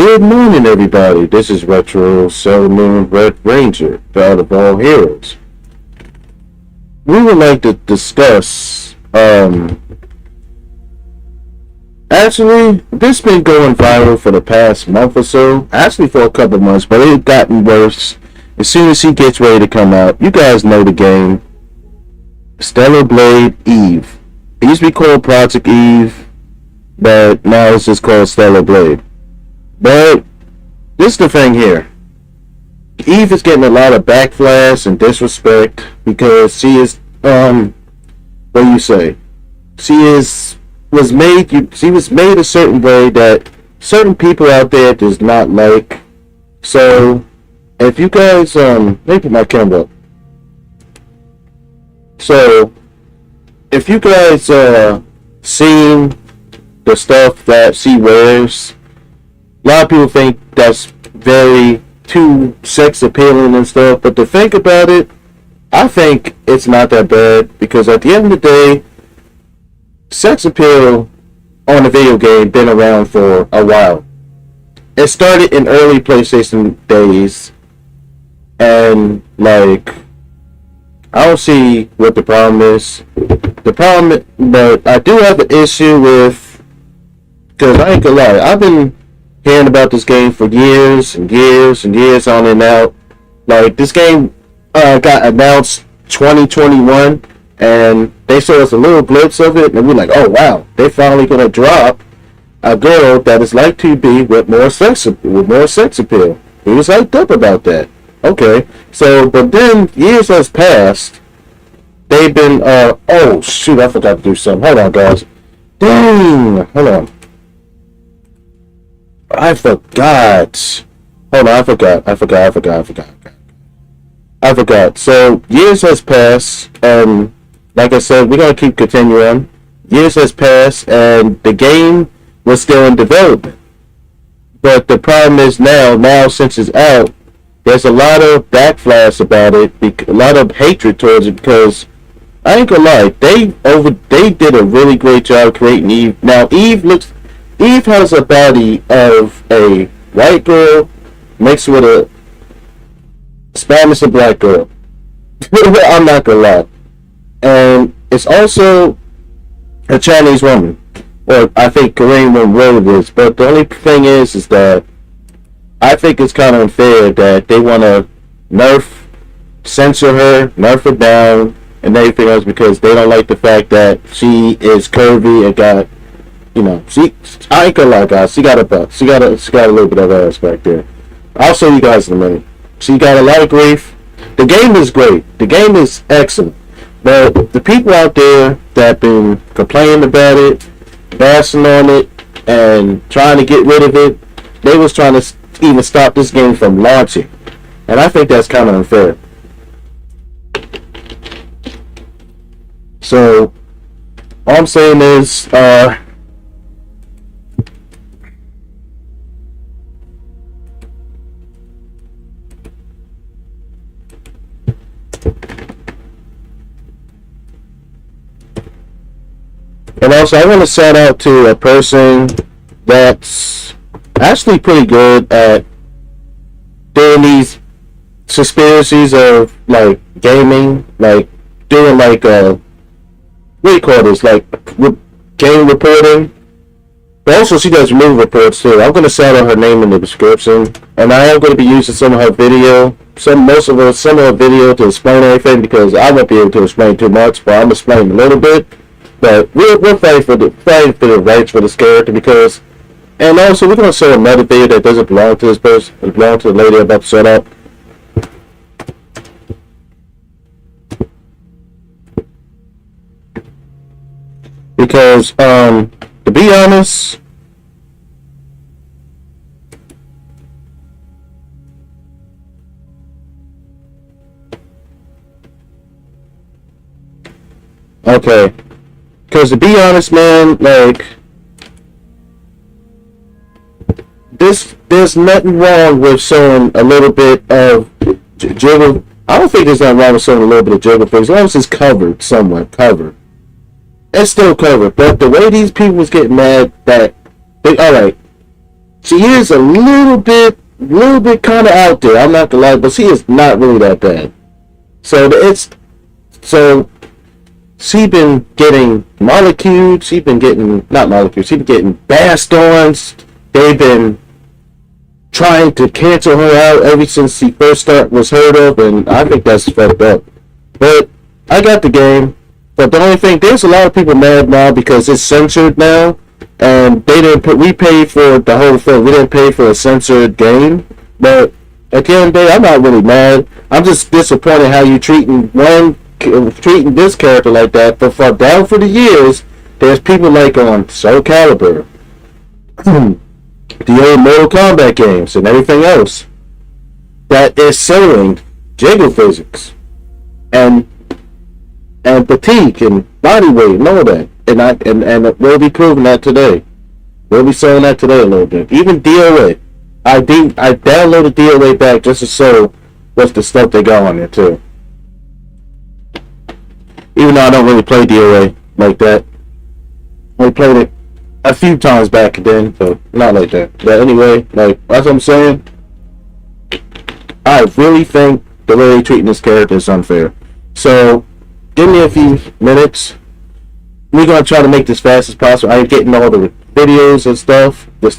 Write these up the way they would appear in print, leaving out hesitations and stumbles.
Good morning, everybody. This is Retro Sailor Moon Red Ranger, God of all heroes. We would like to discuss, actually, this been going viral for the past month or so, actually for a couple months, but it's gotten worse as soon as he gets ready to come out. You guys know the game, Stellar Blade Eve. It used to be called Project Eve, but now it's just called Stellar Blade. But this is the thing here. Eve is getting a lot of backlash and disrespect because she is what do you say? She was made a certain way that certain people out there does not like. So if you guys maybe my camera up. So if you guys seen the stuff that she wears, a lot of people think that's very too sex appealing and stuff, but to think about it, I think it's not that bad because at the end of the day, sex appeal on a video game been around for a while. It started in early PlayStation days, and like I don't see what the problem is. But I do have an issue with, because I ain't gonna lie, I've been hearing about this game for years and years and years on and out. Like, this game got announced 2021, and they showed us a little glimpse of it, and we're like, oh wow, they finally gonna drop a girl that is like 2B with more sex appeal. He was hyped up about that. Okay, so but then years has passed. They've been oh shoot, I forgot to do something. Hold on, guys. Dang, hold on. I forgot. Hold on, I forgot. So years has passed, and like I said, we're gonna keep continuing. Years has passed, and the game was still in development. But the problem is now since it's out, there's a lot of backlash about it, a lot of hatred towards it, because I ain't gonna lie, they did a really great job creating Eve. Now Eve has a body of a white girl mixed with a Spanish and black girl. I'm not gonna lie. And it's also a Chinese woman. Or I think Korean woman, whatever it is. But the only thing is that I think it's kind of unfair that they want to censor her down, and everything else because they don't like the fact that she is curvy and got, I ain't gonna lie, guys. She got a little bit of ass back there. I'll show you guys in a minute. She got a lot of grief. The game is great. The game is excellent. But the people out there that been complaining about it, bashing on it, and trying to get rid of it, they was trying to even stop this game from launching. And I think that's kind of unfair. So, all I'm saying is, and also, I want to shout out to a person that's actually pretty good at doing these conspiracies of, like, gaming, like, doing, like, what do you call this, like, game reporting. But also, she does movie reports, too. I'm going to shout out her name in the description, and I am going to be using some of her video, some of her video to explain everything, because I won't be able to explain too much, but I'm going to explain a little bit. But we're fighting for the rights for this character, because, and also we're gonna show another video that doesn't belong to this person. It belongs to the lady I'm about to set up. Because to be honest, okay. Because to be honest, man, like, there's nothing wrong with showing a little bit of jiggle. I don't think there's nothing wrong with showing a little bit of jiggle, as long as it's covered somewhere, covered. It's still covered, but the way these people was getting mad that, alright, She is a little bit kind of out there. I'm not gonna lie, but she is not really that bad. So it's so she been getting molecules. She been getting not molecules. She been getting bashed on. They've been trying to cancel her out ever since she first was heard of, and I think that's fucked up. But I got the game. But the only thing, there's a lot of people mad now because it's censored now, and they didn't put. We paid for the whole thing. We didn't pay for a censored game. But at the end of the day, I'm not really mad. I'm just disappointed how you treating this character like that. But down for the years, there's people like on Soul Calibur, the old Mortal Kombat games, and everything else that is selling jiggle physics and fatigue and body weight and all that. And we'll be proving that today. We'll be selling that today a little bit. Even DOA. I downloaded DOA back just to show what's the stuff they got on there too. Even though I don't really play DOA like that. I played it a few times back then, but not like that. But anyway, like that's what I'm saying. I really think the way they're treating this character is unfair. So give me a few minutes. We're gonna try to make this fast as possible. I'm getting all the videos and stuff, and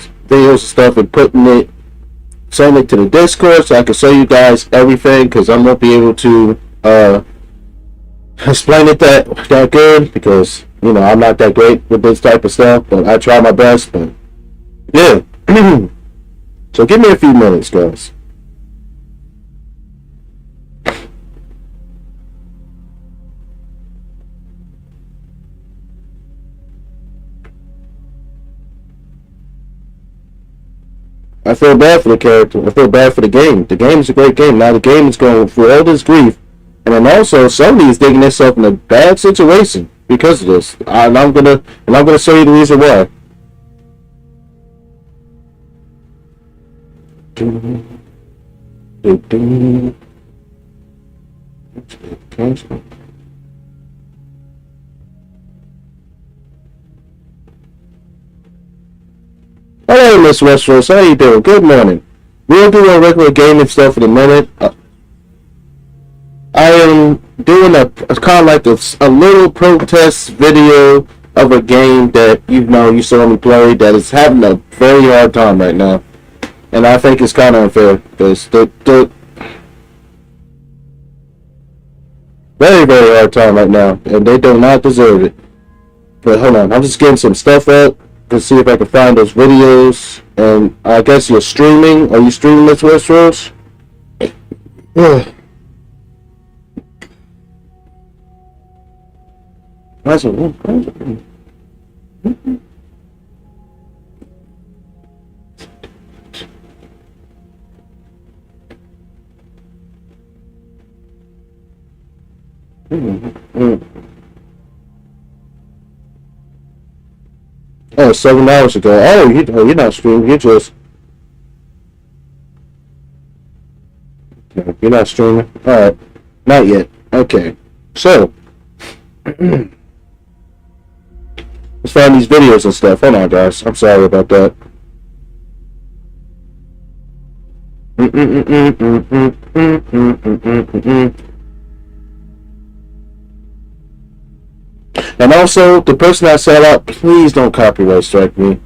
send it to the Discord so I can show you guys everything, because I'm gonna be able to explain it that good, because I'm not that great with this type of stuff, but I try my best. But yeah, so give me a few minutes, guys. I feel bad for the character. I feel bad for the game. The game is a great game. Now the game is going through all this grief, and then also somebody is digging themselves in a bad situation because of this. And I'm gonna show you the reason why. Hello, Miss Westeros. How you doing? Good morning. We'll do our regular gaming stuff in a minute. I am doing a kind of like a little protest video of a game that you saw me play that is having a very hard time right now, and I think it's kind of unfair because the very hard time right now, and they do not deserve it. But hold on, I'm just getting some stuff up to see if I can find those videos. And I guess you're streaming. Are you streaming this, Westeros? Yeah. That's a Oh, 7 hours ago. Oh, you're not streaming. You're not streaming. All right, not yet. Okay, so let's find these videos and stuff. Hold on, guys. I'm sorry about that. And also, the person I set up, please don't copyright strike me.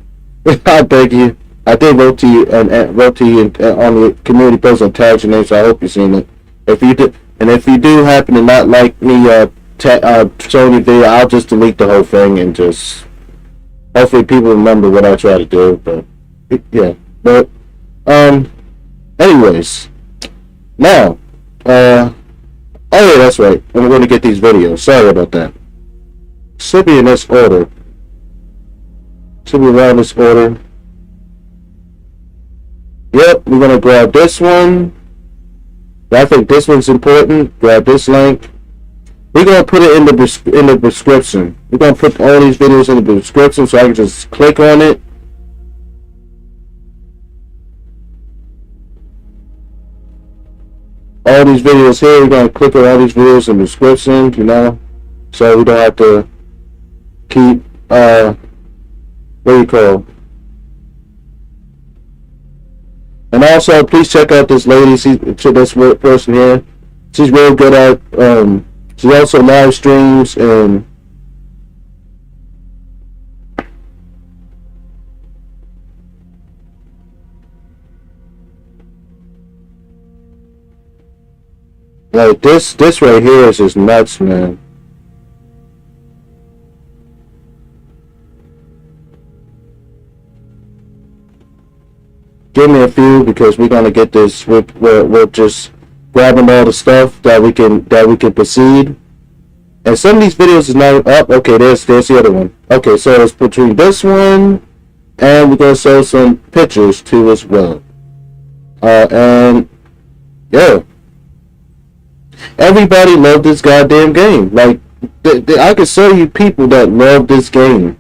I beg you. I did wrote to you and wrote to you on the community post and tagged your name, so I hope you've seen it. If you do happen to not like me showing you video, I'll just delete the whole thing and just hopefully people remember what I try to do. But yeah, but anyways, now oh yeah, that's right. I'm going to get these videos. Sorry about that. Should be in this order. Should be around this order. Yep, we're gonna grab this one. I think this one's important. Grab this link. We're gonna put it in the description. We're gonna put all these videos in the description so I can just click on it. All these videos here, we're gonna click on all these videos in the description, so we don't have to keep what do you call And also, please check out this lady. This person here. She's real good at. She also live streams and like this. This right here is just nuts, man. Give me a few because we're gonna get this. We're just grabbing all the stuff that we can proceed. And some of these videos is not up. Okay, there's the other one. Okay, so it's between this one and we're gonna show some pictures too as well. And yeah, everybody loved this goddamn game. Like I can show you people that love this game.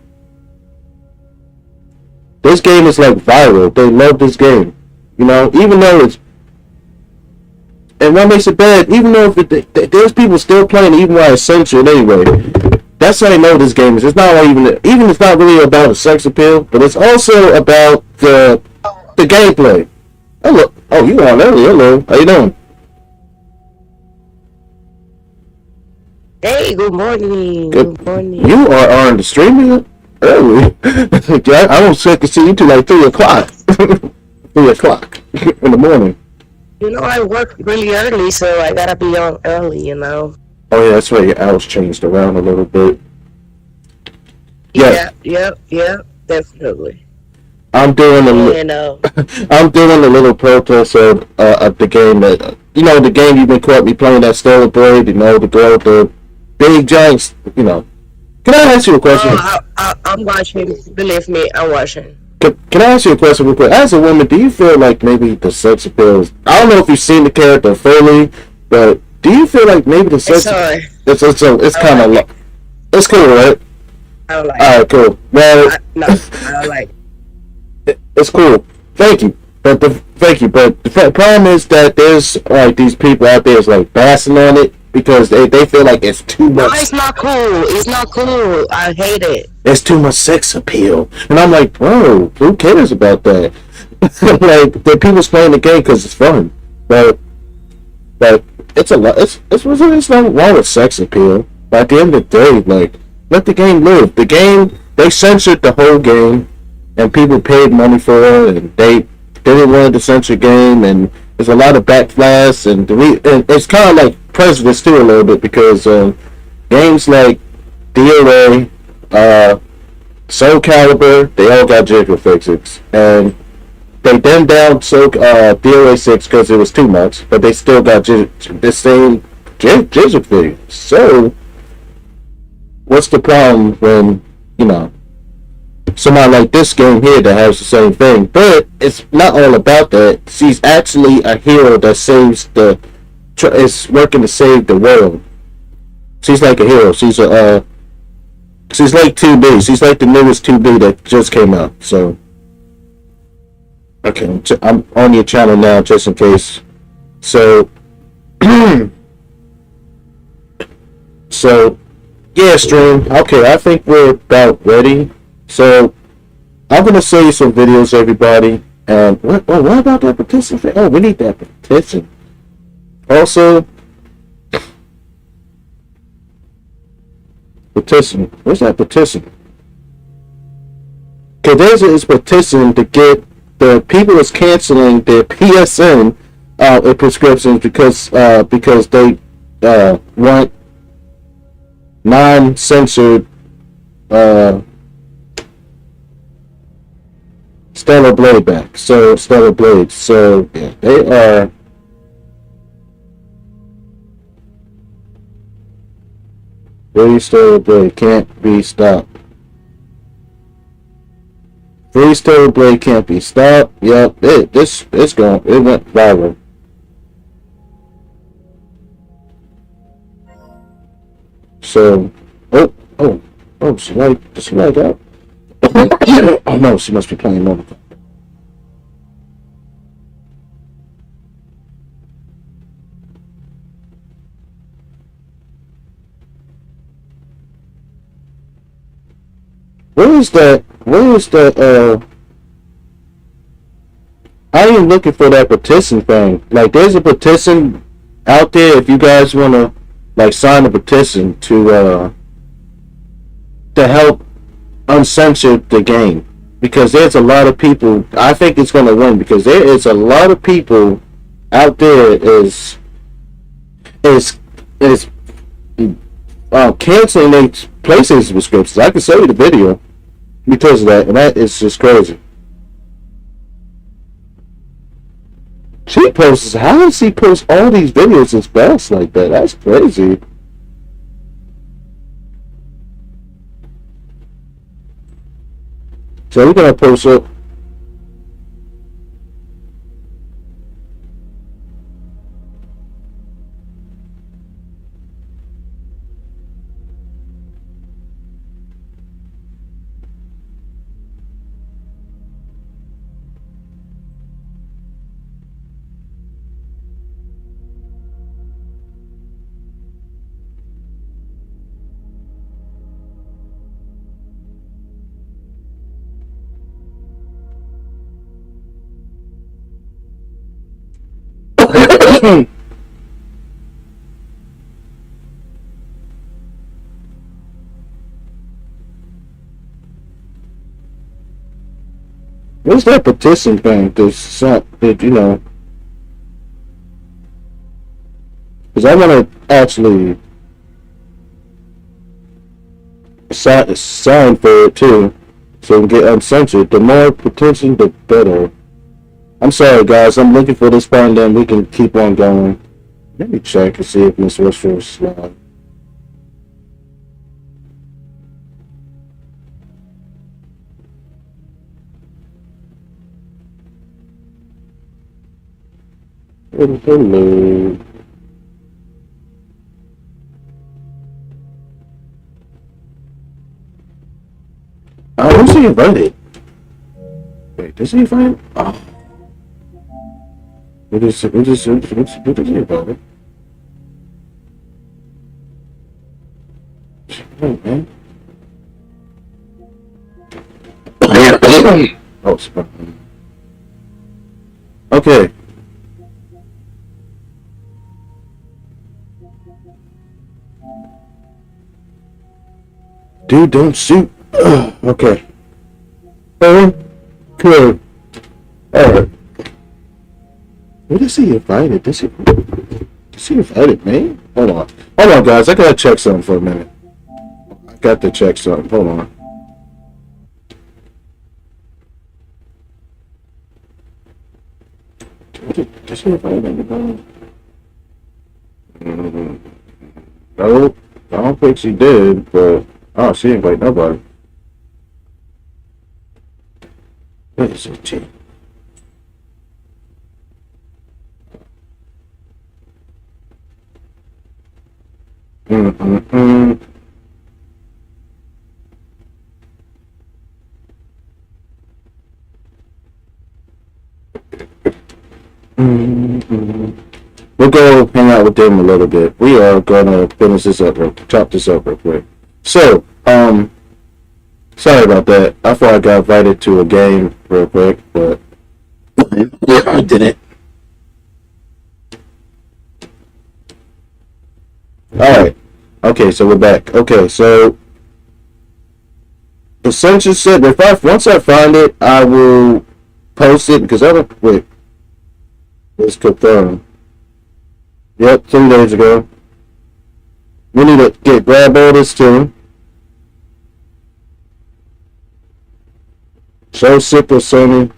This game is like viral. They love this game. You know, even though it's, and what makes it bad, even though there's people still playing it, even while it's censored anyway. That's how I know this game is. It's not like even it's not really about the sex appeal, but it's also about the gameplay. Hello, oh, you on early? Hello, how you doing? Hey, good morning. Good. Good morning. You are on the streaming early. I don't expect to see you till like 3 o'clock. 3 o'clock in the morning. You know, I work really early, so I gotta be on early, you know. Oh yeah, that's right. Your hours changed around a little bit. Yeah, Yeah, definitely. I'm doing And, I'm doing a little protest of the game that the game you've been caught me playing that Stellar Blade. You know, the girl with the big giants. You know, can I ask you a question? I'm watching. Believe me, I'm watching. Can I ask you a question real quick? As a woman, do you feel like maybe the sex appeal is, I don't know if you've seen the character fully, but do you feel like maybe the sex it's kind of like, it's cool, right? I don't like All right, cool. Well, no, I don't like it's cool. Thank you. But the problem is that there's like these people out there is like basing on it because they feel like it's too No, much. it's not cool. It's not cool. I hate it. It's too much sex appeal, and I'm like, bro, who cares about that? Like, the people's playing the game because it's fun, but it's a lot. It's not wrong with sex appeal. But at the end of the day, like, let the game live. The game, they censored the whole game, and people paid money for it, and they didn't want to censor game, and there's a lot of backlash, and it's kind of like prejudice too a little bit because games like DOA, Soul Calibur, they all got jiggle fixes, and they dumbed down DOA 6 because it was too much, but they still got the same jiggle fix. So what's the problem when somebody like this game here that has the same thing? But it's not all about that. She's actually a hero that is working to save the world. She's like a hero. She's like 2B. She's like the newest 2B that just came out. So, okay, I'm on your channel now just in case. So, yeah, stream. Okay, I think we're about ready. So, I'm gonna show you some videos, everybody. And what about that petition? Oh, we need that petition. Also, petition. Where's that petition? Okay, there's this petition to get the people that's canceling their PSN prescriptions because they want non-censored Stellar Blade back. So Stellar Blade. So yeah, they are. Free Stellar Blade can't be stopped. Free Stellar Blade can't be stopped. Yep, it went viral. So, does she like out? Oh no, she must be playing another. Where is that? I I ain't looking for that petition thing. Like, there's a petition out there if you guys want to, like, sign a petition to help uncensor the game. Because there's a lot of people, I think it's going to win because there is a lot of people out there is canceling their PlayStation subscriptions. I can show you the video because of that, and that is just crazy. She posts. How does she post all these videos as fast like that? That's crazy. So we're gonna post up. What's that petition thing? There's some that because I want to actually sign for it too, so we can get uncensored. The more petition, the better. I'm sorry, guys. I'm looking for this part, and then we can keep on going. Let me check and see if Miss Westford's live. Hello. Oh, who's he invited? Wait, does he invite? Oh. What is he invited? Oh, man. Oh, sorry. Okay. Dude, don't shoot. Okay. Good. Alright. What is he invited? Does he invited me? Hold on. Hold on, guys. I gotta check something for a minute. I got to check something. Hold on. Does he invite anybody? No. I don't think she did, but she didn't invite nobody. What is it, G? Mm-mm-mm. Mm-mm. We'll go hang out with them a little bit. We are gonna finish this up, chop this up real quick. So, sorry about that. I thought I got invited to a game real quick, but I didn't. Alright. Okay, so we're back. Okay, so the census said once I find it, I will post it because I don't wait. Let's confirm. Yep, 3 days ago. We need to get grab orders too. So sick with Sony.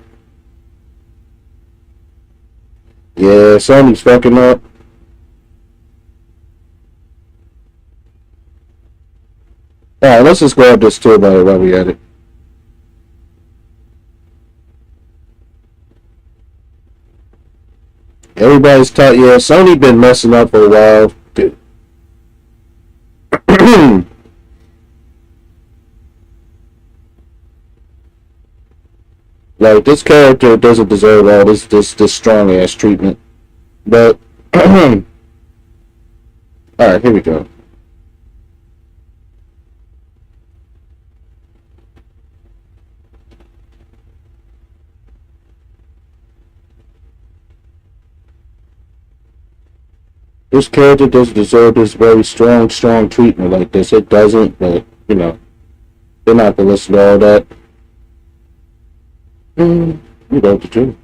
Yeah, Sony's fucking up. Alright, let's just grab this too while we at it. Everybody's taught, yeah, Sony been messing up for a while. Like, this character doesn't deserve all this strong ass treatment. But alright, here we go. this character doesn't deserve this very strong treatment like this. It doesn't, but you know, they're not gonna listen to all that. You know the truth.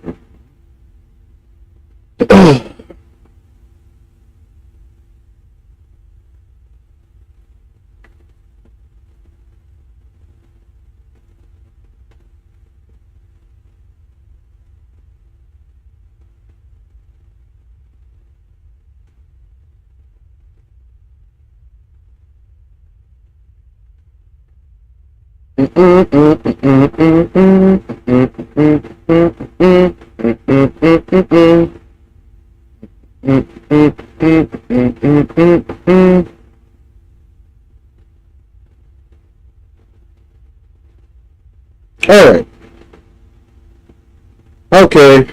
Alright. Okay.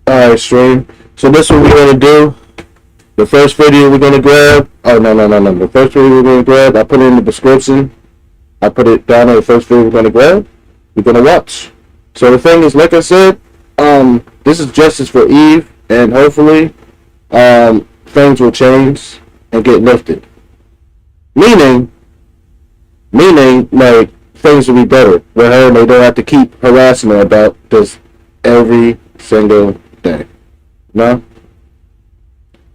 Alright, stream. So this is what we're gonna do. The first video we're gonna grab. Oh no. The first video we're gonna grab, I put it in the description. I put it down on the first video we're gonna grab. We're gonna watch. So the thing is, like I said, this is justice for Eve, and hopefully, things will change and get lifted. Meaning, like, things will be better with her and they don't have to keep harassing her about this every single day. No?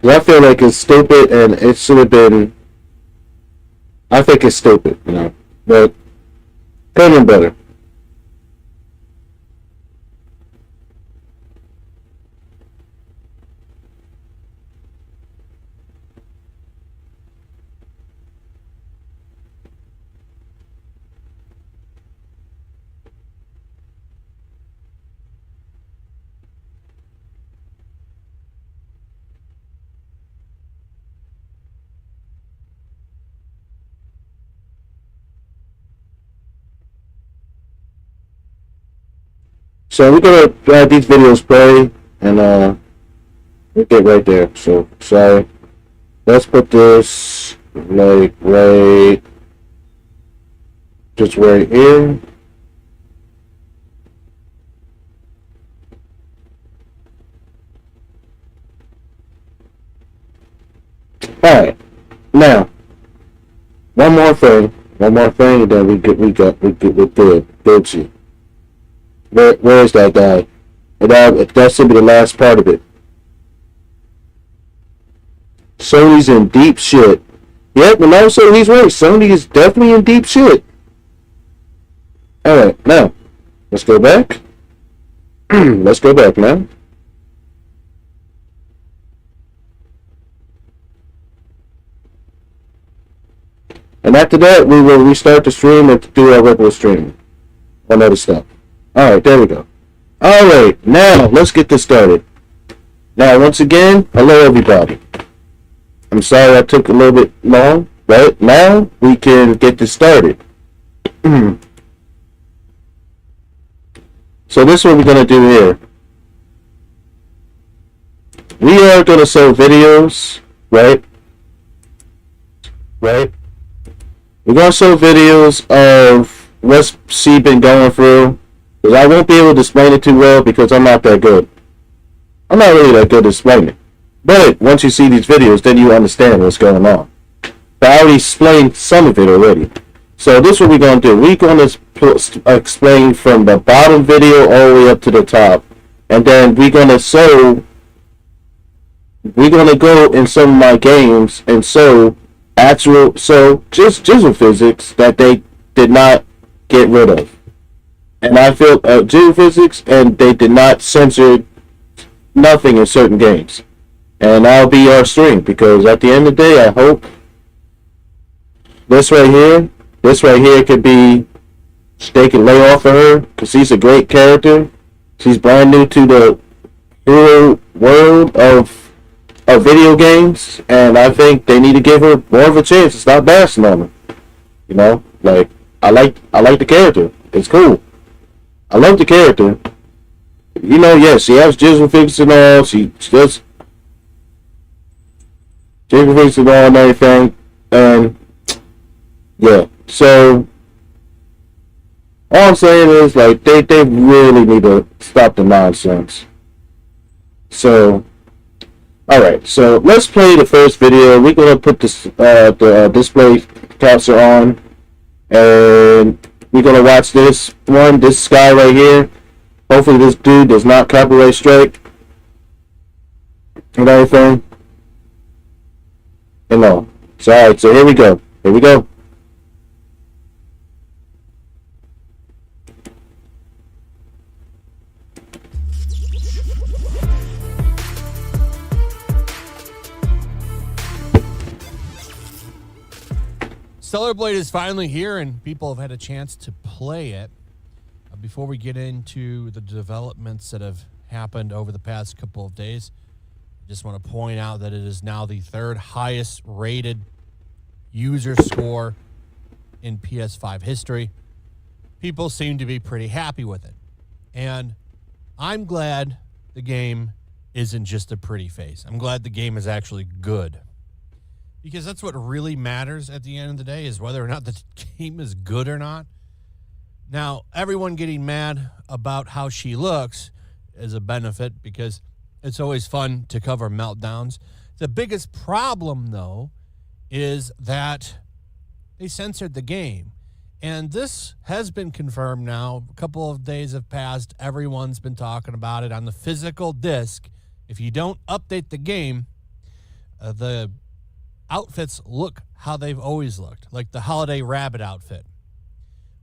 I feel like it's stupid and it should have been. I think it's stupid, you know. But could have been better. So we're gonna let these videos play, and we'll get right there. So let's put this like just right here. All right, now one more thing, and then we're good. Gucci. Where is that guy? And that should be the last part of it. Sony's in deep shit. Yep, and also he's right. Sony is definitely in deep shit. Alright, now, let's go back. Let's go back now. And after that, we will restart the stream and do our regular stream on other stuff. Alright, there we go. Alright, now let's get this started. Now, once again, hello everybody. I'm sorry I took a little bit long, but now we can get this started. So this is what we're going to do here. We are going to show videos, right? We're going to show videos of what she been going through. Because I won't be able to explain it too well because I'm not that good. I'm not really that good at explaining. But once you see these videos, then you understand what's going on. But I already explained some of it already. So this is what we're going to do. We're going to explain from the bottom video all the way up to the top. And then we're going to go in some of my games and show just jizzle physics that they did not get rid of. And I feel geophysics, and they did not censor nothing in certain games. And that'll be our stream, because at the end of the day, I hope this right here could be, they can lay off of her, because she's a great character. She's brand new to the hero world of video games, and I think they need to give her more of a chance to stop bashing on her. You know, like, I like the character. It's cool. I love the character. You know, yes, she has jizzle fix and all. She does jizzle fix and all and everything. And yeah, so all I'm saying is, like, they really need to stop the nonsense. So All right, so let's play the first video. We're gonna put this the display capture on, and we're gonna watch this one. This guy right here. Hopefully, this dude does not copyright strike and everything. And no. So all right, so here we go. Here we go. Stellar Blade is finally here, and people have had a chance to play it. Before we get into the developments that have happened over the past couple of days, I just want to point out that it is now the third highest rated user score in PS5 history. People seem to be pretty happy with it. And I'm glad the game isn't just a pretty face. I'm glad the game is actually good. Because that's what really matters at the end of the day, is whether or not the game is good or not. Now, everyone getting mad about how she looks is a benefit because it's always fun to cover meltdowns. The biggest problem, though, is that they censored the game. And this has been confirmed now. A couple of days have passed. Everyone's been talking about it on the physical disc. If you don't update the game, the outfits look how they've always looked, like the Holiday Rabbit outfit,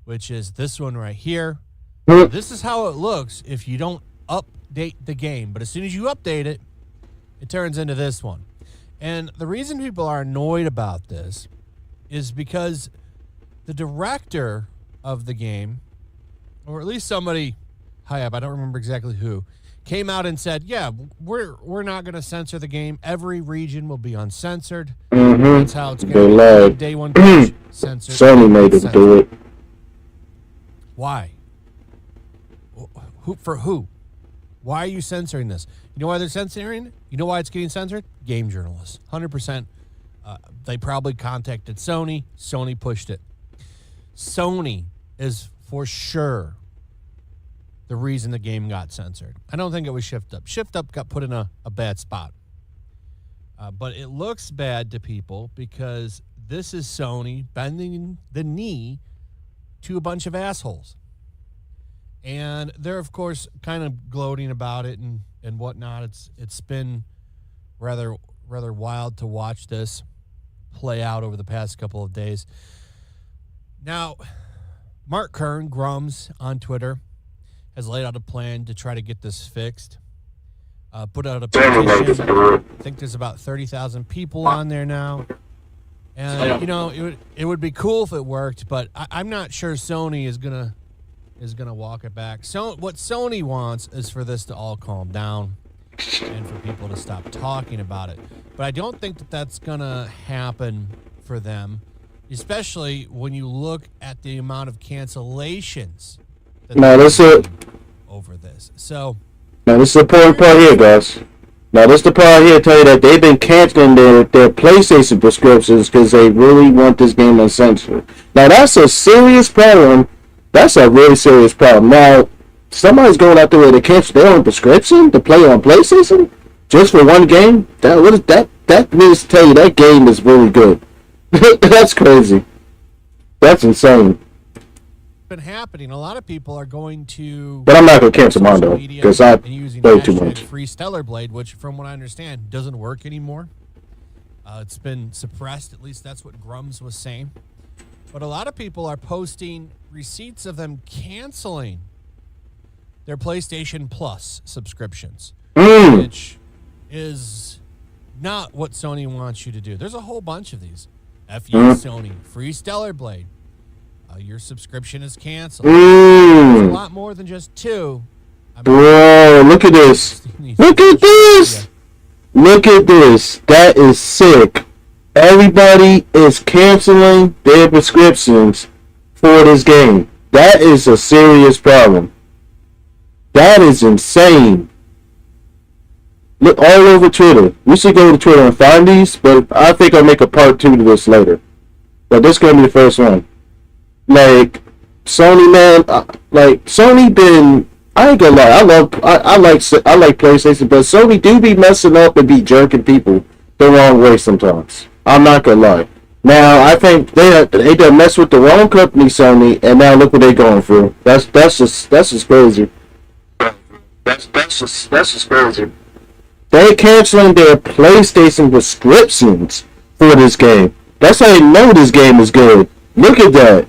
which is this one right here. This is how it looks if you don't update the game. But as soon as you update it, it turns into this one. And the reason people are annoyed about this is because the director of the game, or at least somebody high up, I don't remember exactly who, came out and said, yeah, we're not going to censor the game. Every region will be uncensored. That's how it's going to be. Day one patch, censored. Sony made it do it. Why? For who? Why are you censoring this? You know why they're censoring it? You know why it's getting censored? Game journalists. 100%. They probably contacted Sony. Sony pushed it. Sony is for sure the reason the game got censored. I don't think it was Shift Up. Shift Up got put in a bad spot. But it looks bad to people because this is Sony bending the knee to a bunch of assholes. And they're, of course, kind of gloating about it and whatnot. It's been rather wild to watch this play out over the past couple of days. Now, Mark Kern, Grums, on Twitter, has laid out a plan to try to get this fixed. Put out a petition. I think there's about 30,000 people on there now. And, you know, it would be cool if it worked, but I'm not sure Sony is gonna walk it back. So what Sony wants is for this to all calm down and for people to stop talking about it. But I don't think that that's gonna happen for them, especially when you look at the amount of cancellations that over this. So now this is the important part here, guys. Now this is the part here to tell you that they've been canceling their PlayStation prescriptions because they really want this game uncensored. Now that's a serious problem. That's a really serious problem. Now, somebody's going out there to cancel their own prescription to play on PlayStation just for one game. That means to tell you that game is really good. That's crazy. That's insane. Been happening. A lot of people are going to, but I'm not going to cancel mine though because I play too much. Free Stellar Blade, which, from what I understand, doesn't work anymore. It's been suppressed. At least that's what Grums was saying. But a lot of people are posting receipts of them canceling their PlayStation Plus subscriptions, which is not what Sony wants you to do. There's a whole bunch of these. F.U. Sony, Free Stellar Blade. Your subscription is canceled. There's a lot more than just two. Bro, look at this. Look at this. Look at this. That is sick. Everybody is canceling their prescriptions for this game. That is a serious problem. That is insane. Look all over Twitter. We should go to Twitter and find these, but I think I'll make a part 2 to this later. But this is going to be the first one. Like, Sony, man, Sony been I ain't gonna lie. I like PlayStation, but Sony do be messing up and be jerking people the wrong way sometimes. I'm not gonna lie. Now I think they done mess with the wrong company, Sony, and now look what they going through. That's just crazy. That's just crazy. They canceling their PlayStation subscriptions for this game. That's how you know this game is good. Look at that.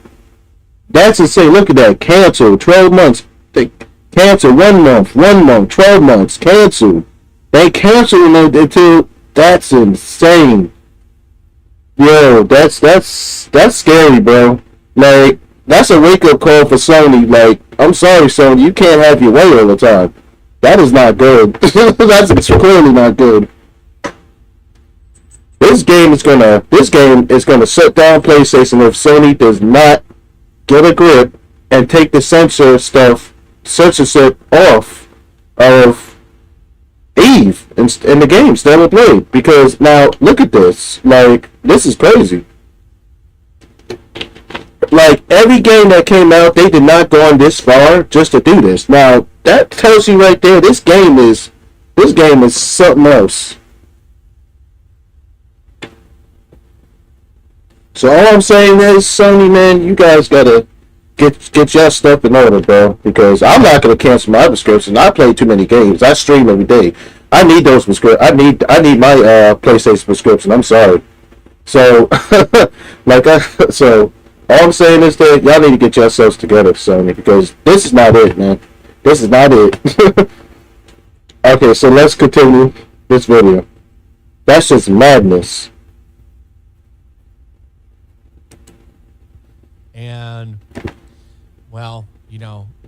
That's insane. Look at that. Cancel. 12 months. They cancel 1 month. 1 month. 12 months. Cancel. They canceling it until. That's insane. Yo, that's scary, bro. Like, that's a wake up call for Sony. Like, I'm sorry, Sony, you can't have your way all the time. That is not good. That's clearly not good. This game is gonna shut down PlayStation if Sony does not get a grip and take the censorship off of Eve in the game Stellar Blade. Because now look at this. Like, this is crazy. Like, every game that came out, they did not go on this far just to do this. Now that tells you right there, this game is something else. So all I'm saying is, Sony, man, you guys gotta get your stuff in order, bro. Because I'm not gonna cancel my subscription. I play too many games. I stream every day. I need those I need my PlayStation subscription. I'm sorry. So so all I'm saying is that y'all need to get yourselves together, Sony, because this is not it, man. This is not it. Okay, so let's continue this video. That's just madness. And, well,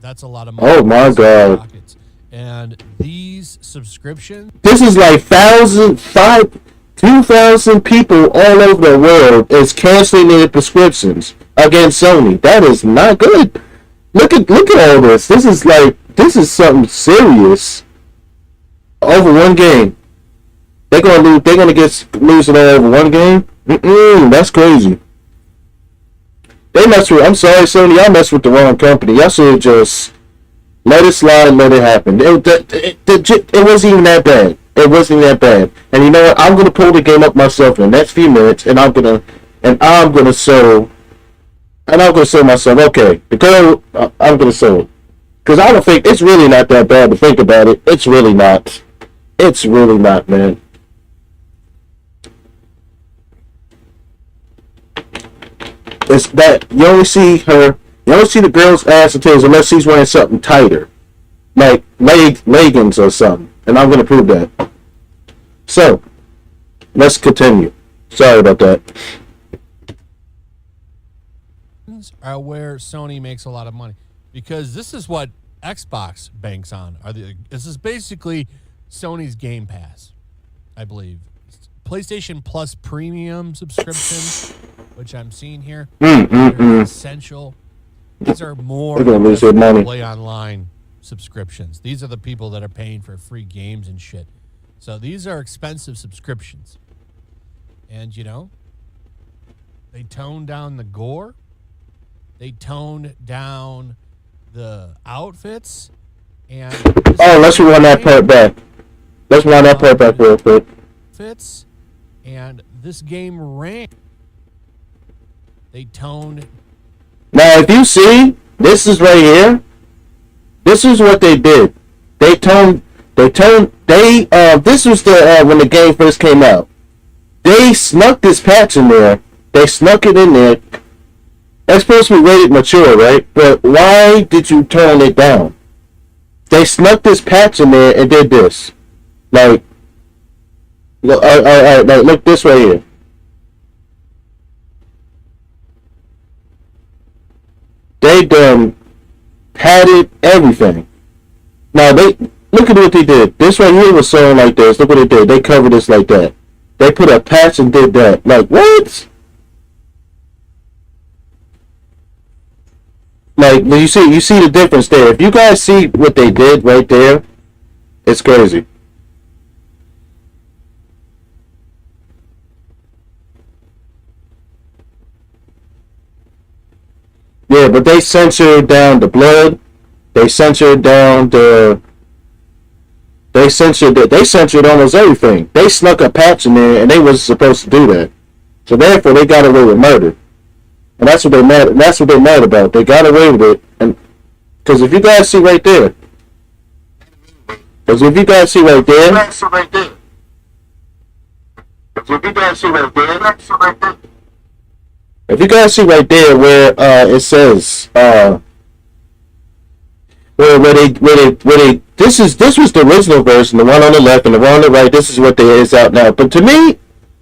that's a lot of money. Oh my God. Pockets. And these subscriptions. This is like 2,000 people all over the world is canceling their prescriptions against Sony. That is not good. Look at all this. This is something serious. Over one game, they're gonna lose. They're gonna lose it all over one game. That's crazy. They mess with. I'm sorry, Sony. Y'all messed with the wrong company. Y'all should just let it slide, let it happen. It wasn't even that bad. It wasn't that bad. And you know what? I'm gonna pull the game up myself in the next few minutes, and I'm gonna show myself. Okay, the girl, I'm gonna show it, because I don't think it's really not that bad to think about it. It's really not. It's really not, man. It's that you only see the girl's ass and titties unless she's wearing something tighter, like leggings or something. And I'm gonna prove that. So, let's continue. Sorry about that. Are where Sony makes a lot of money, because this is what Xbox banks on. This is basically Sony's Game Pass, I believe. PlayStation Plus Premium subscription, which I'm seeing here, essential. These are more They're gonna lose their money. Play Online subscriptions. These are the people that are paying for free games and shit. So these are expensive subscriptions. And, they toned down the gore. They toned down the outfits. And let's run that part back. Let's run that part back real quick. Fits. And this game ran. They toned. Now, if you see, this is right here. This is what they did. This was when the game first came out. They snuck this patch in there. They snuck it in there. It's supposed to be rated mature, right? But why did you tone it down? They snuck this patch in there and did this. Like, look this right here. They done padded everything. Now look at what they did. This right here was sewn like this. Look what they did. They covered this like that. They put a patch and did that. Like, what? Like, you see the difference there. If you guys see what they did right there, it's crazy. Yeah, but they censored down the blood. They censored down the. They censored it. They censored almost everything. They snuck a patch in there, and they wasn't supposed to do that. So therefore, they got away with murder, and that's what they mad. That's what they mad about. They got away with it, and because if you guys see right there, because if you guys see right there, if you guys see right there where it says where they this was the original version, the one on the left and the one on the right. This is what they is out now. But to me,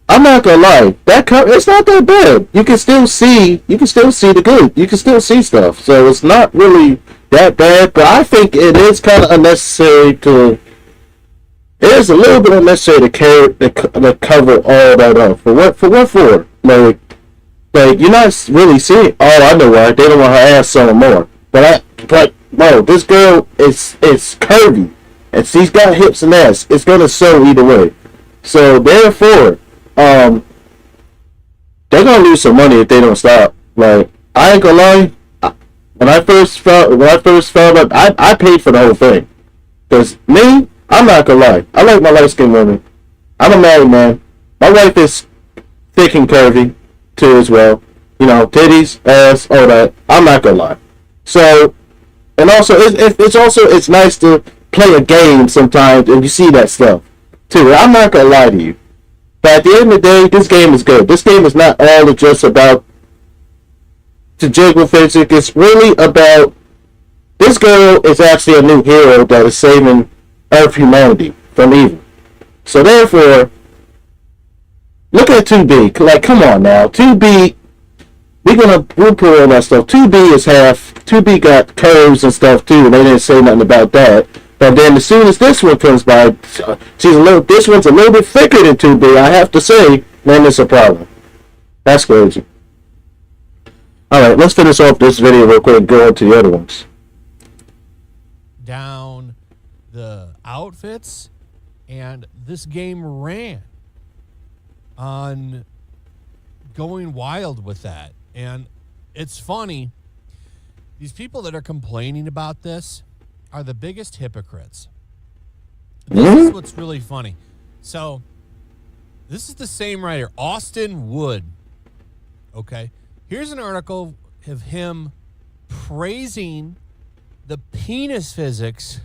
I'm not gonna lie, it's not that bad. You can still see the good. You can still see stuff. So it's not really that bad. But I think it is kind of unnecessary to. It is a little bit unnecessary to cover all that up. For what? For what for? Like you're not really seeing. Oh, I know why. They don't want her ass showing more. But no, this girl is curvy, and she's got hips and ass. It's gonna show either way. So therefore, they're gonna lose some money if they don't stop. Like I ain't gonna lie. When I first found out, I paid for the whole thing. Cause me, I'm not gonna lie. I like my light skinned women. I'm a married man. My wife is thick and curvy too as well. You know, titties, ass, all that. I'm not gonna lie. So, and also it's nice to play a game sometimes and you see that stuff too. I'm not gonna lie to you. But at the end of the day, this game is good. This game is not all just about the jiggle physics. It's really about this girl is actually a new hero that is saving Earth humanity from evil. So therefore, look at 2B. Like, come on now. 2B, we'll put all that stuff. 2B is half. 2B got curves and stuff too, and they didn't say nothing about that. But then as soon as this one comes by, this one's a little bit thicker than 2B, I have to say, then it's a problem. That's crazy. Alright, let's finish off this video real quick and go on to the other ones. Down the outfits, and this game ran on going wild with that. And it's funny, these people that are complaining about this are the biggest hypocrites. This is what's really funny. So this is the same writer, Austin Wood. Okay, here's an article of him praising the penis physics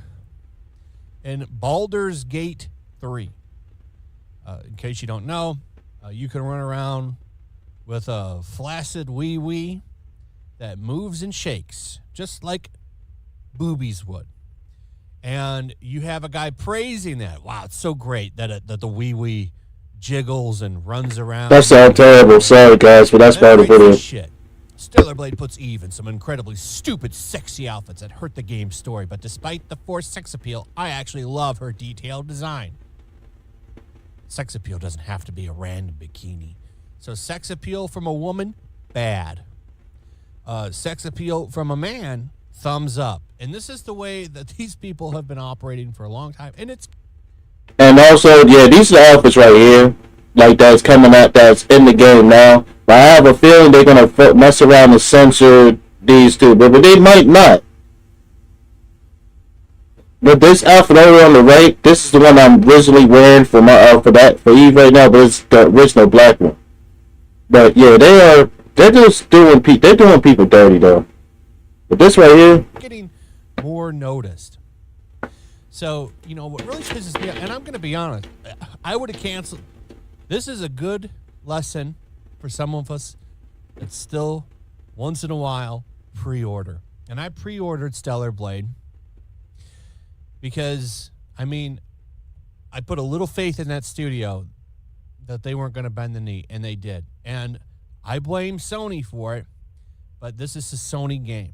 in Baldur's Gate 3. In case you don't know, you can run around with a flaccid wee-wee that moves and shakes, just like boobies would. And you have a guy praising that. Wow, it's so great that the wee-wee jiggles and runs around. That sounds terrible. Sorry, guys, but that's part of the video. Shit. Stellar Blade puts Eve in some incredibly stupid, sexy outfits that hurt the game's story, but despite the forced sex appeal, I actually love her detailed design. Sex appeal doesn't have to be a random bikini. So sex appeal from a woman, bad. Sex appeal from a man, thumbs up. And this is the way that these people have been operating for a long time. And also, yeah, these are the outfits right here, like that's coming out, that's in the game now. But I have a feeling they're gonna mess around and censor these two, but they might not. But this outfit over on the right, this is the one I'm originally wearing for for Eve right now, but it's the original black one. But yeah, they're just doing people dirty though. But this right here, getting more noticed. So, you know, what really pisses me off, and I'm going to be honest, I would have canceled. This is a good lesson for some of us that still, once in a while, pre-order. And I pre-ordered Stellar Blade because, I mean, I put a little faith in that studio that they weren't going to bend the knee, and they did. And I blame Sony for it, but this is a Sony game.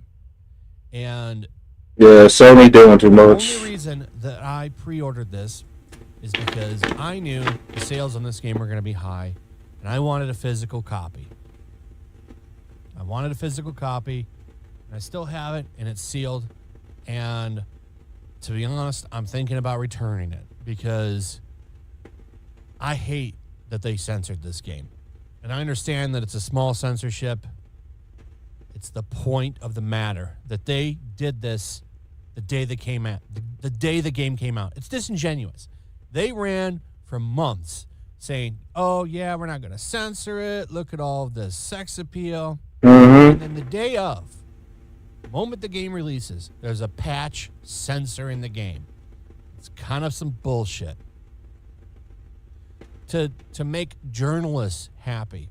And yeah, Sony doing too much. The only reason that I pre-ordered this is because I knew the sales on this game were going to be high, and I wanted a physical copy. And I still have it, and it's sealed. And to be honest, I'm thinking about returning it because I hate that they censored this game. And I understand that it's a small censorship. It's the point of the matter that they did this the day that came out, the day the game came out. It's disingenuous. They ran for months saying, "Oh yeah, we're not going to censor it. Look at all the sex appeal." And then the day of, the moment the game releases, there's a patch censoring the game. It's kind of some bullshit. To make journalists happy.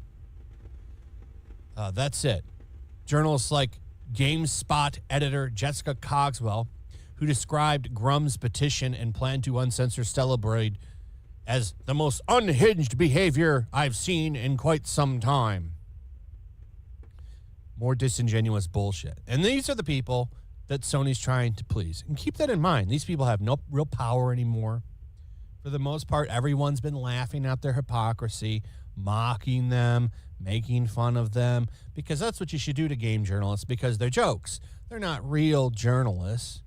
That's it. Journalists like GameSpot editor Jessica Cogswell, who described Grum's petition and plan to uncensor Stellar Blade as the most unhinged behavior I've seen in quite some time. More disingenuous bullshit. And these are the people that Sony's trying to please. And keep that in mind. These people have no real power anymore. For the most part, everyone's been laughing at their hypocrisy, mocking them, making fun of them, because that's what you should do to game journalists, because they're jokes. They're not real journalists.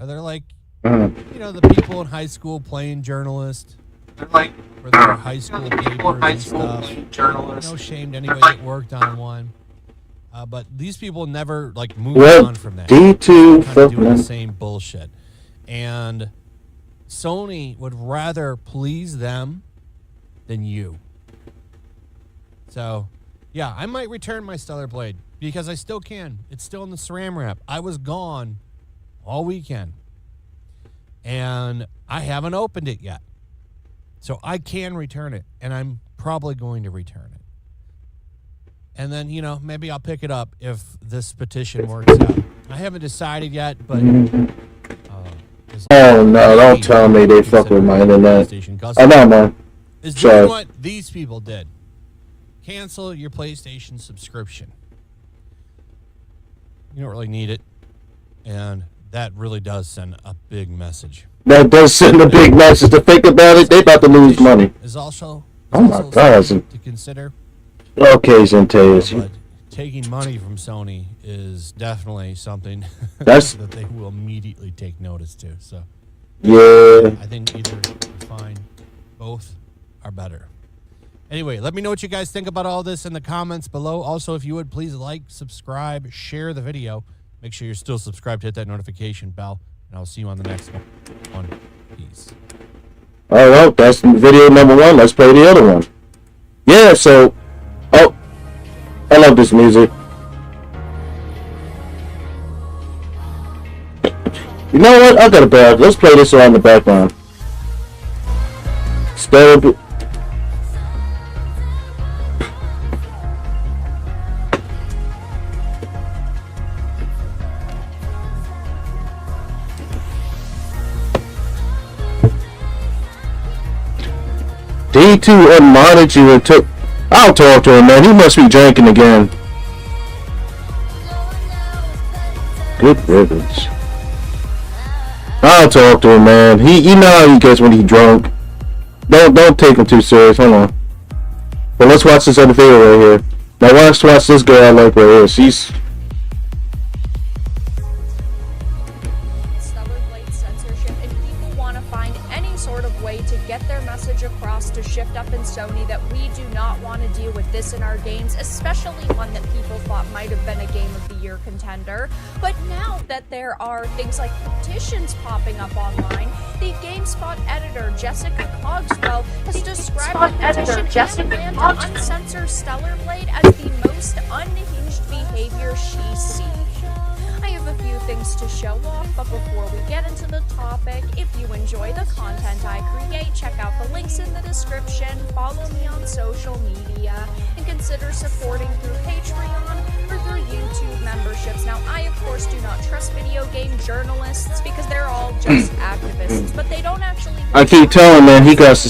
They're like, the people in high school playing journalists. They're like, or their high school papers and stuff. No shame to anybody that worked on one. But these people never moved on from that. D2 kind of doing the same bullshit. And Sony would rather please them than you. So, yeah, I might return my Stellar Blade because I still can. It's still in the SRAM wrap. I was gone all weekend, and I haven't opened it yet. So I can return it, and I'm probably going to return it. And then, maybe I'll pick it up if this petition works out. I haven't decided yet, but... oh, no, don't tell me they fuck with my internet. I know, man. Is doing what these people did. Cancel your PlayStation subscription. You don't really need it. And that really does send a big message. That does send a big message. To think about it, they about to lose money. Is also oh my God, to consider. Okay, Zenteus. But taking money from Sony is definitely something that they will immediately take notice to. So yeah, I think either is fine. Both are better. Anyway, let me know what you guys think about all this in the comments below. Also, if you would, please like, subscribe, share the video. Make sure you're still subscribed, hit that notification bell, and I'll see you on the next one. Peace. All right, that's video number 1. Let's play the other one. Yeah, so... oh, I love this music. You know what? I got a bad. Let's play this on the background. Stellar... D2 unmodded you and took... I'll talk to him, man. He must be drinking again. Good riddance. I'll talk to him, man. You know how he gets when he's drunk. Don't take him too serious. Hold on. But let's watch this other video right here. Now watch this girl I like right here. She's... to get their message across to Shift Up and Sony that we do not want to deal with this in our games, especially one that people thought might have been a Game of the Year contender. But now that there are things like petitions popping up online, the GameSpot editor Jessica Cogswell has described the petition and plan to uncensor Stellar Blade as the most unhinged behavior she's seen. I have a few things to show off, but before we get into the topic, if you enjoy the content I create, check out the links in the description, follow me on social media, and consider supporting through Patreon or through YouTube memberships. Now, I, of course, do not trust video game journalists because they're all just activists, but they don't actually... I keep telling man, he got to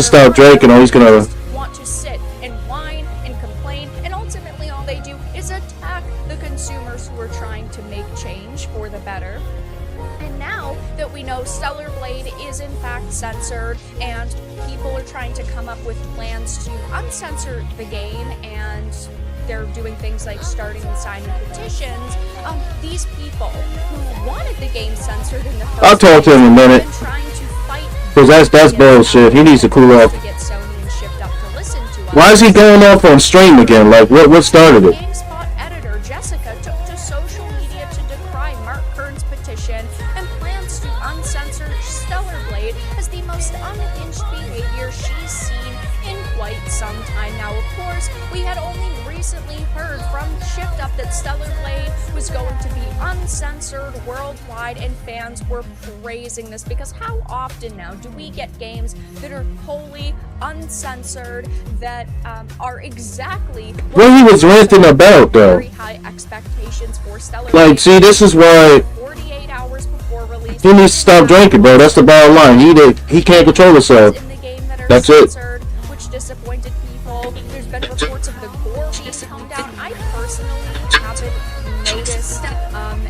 stop drinking or he's gonna... want to sit and whine and complain, and ultimately all they do is attack the consumers who are trying to make change for the better. And now that we know Stellar Blade is in fact censored and people are trying to come up with plans to uncensor the game, and they're doing things like starting and signing petitions, these people who wanted the game censored in the first I'll talk to him in a minute. Because that's bullshit. He needs to cool off. Why is he going off on stream again? Like, what started it? GameSpot editor Jessica took to social media to Blade as the most unhinged behavior she's seen in quite some time. Now, of course, we had only recently heard from Shift Up that Stellar Blade was going to be uncensored worldwide, and fans were praising this because how often now do we get games that are wholly uncensored that are exactly what he was ranting about, though. Very high expectations for Stellar Like, Blade. see, this is why 48 hours before release, he needs to stop drinking, bro. That's the bottom line. He can't control himself. in the game that are That's it. censored, which disappointed people. There's been reports of the gore being toned down. I personally haven't noticed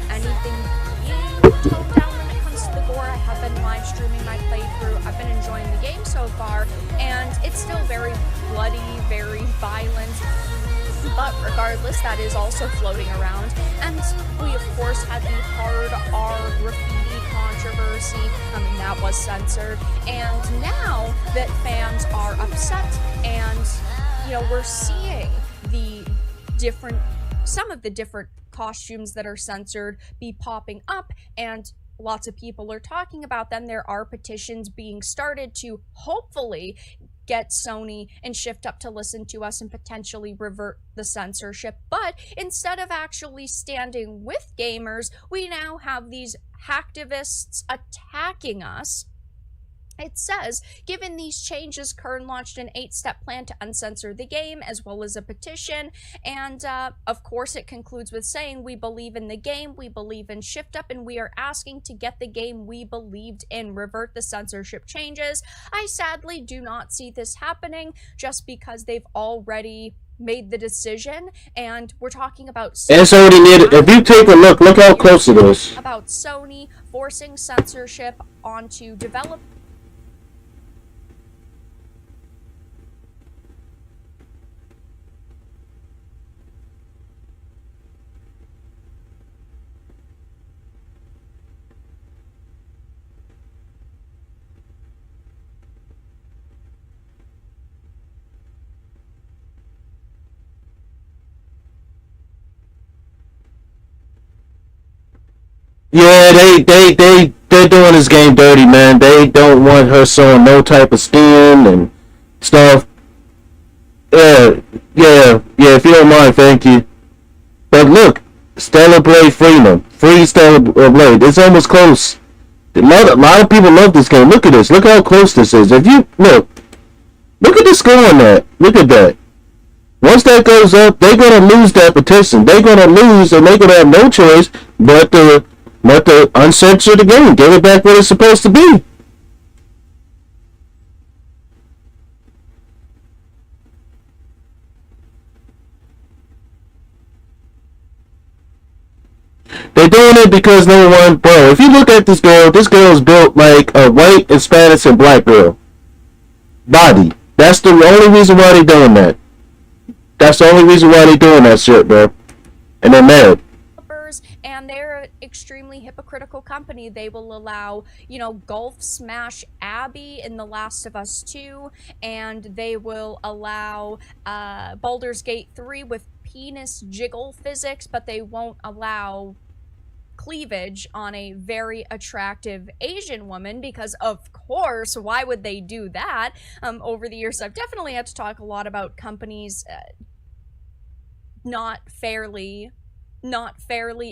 anything being toned down when it comes to the gore. I have been live streaming my playthrough. I've been enjoying the game so far, and it's still very bloody, very violent. But regardless, that is also floating around. And we, of course, had the hard R graffiti controversy. That was censored. And now that fans are upset and, we're seeing some of the different costumes that are censored be popping up, and lots of people are talking about them. There are petitions being started to hopefully get Sony and Shift Up to listen to us and potentially revert the censorship. But instead of actually standing with gamers, we now have these hacktivists attacking us. It says, given these changes, Kern launched an 8-step plan to uncensor the game, as well as a petition. And, of course, it concludes with saying, we believe in the game, we believe in Shift Up, and we are asking to get the game we believed in. Revert the censorship changes. I sadly do not see this happening, just because they've already made the decision, and we're talking about Sony. It's already needed. If you take a look how close it is. About Sony forcing censorship onto developers. Yeah, they're doing this game dirty, man. They don't want her showing no type of skin and stuff. Yeah. If you don't mind, thank you. But look, Stellar Blade Freeman, free Stellar Blade. It's almost close. A lot of people love this game. Look at this. Look how close this is. If you look at the score on that. Look at that. Once that goes up, they're gonna lose that petition. They're gonna lose, and they're gonna have no choice but to uncensor the game, get it back where it's supposed to be. They're doing it because number one, bro, if you look at this girl is built like a white, Hispanic, and black girl. Body. That's the only reason why they're doing that. That's the only reason why they're doing that shit, bro. And they're mad. And they're an extremely hypocritical company. They will allow, Golf Smash Abby in The Last of Us 2, and they will allow Baldur's Gate 3 with penis jiggle physics, but they won't allow cleavage on a very attractive Asian woman because, of course, why would they do that? Over the years, I've definitely had to talk a lot about companies not fairly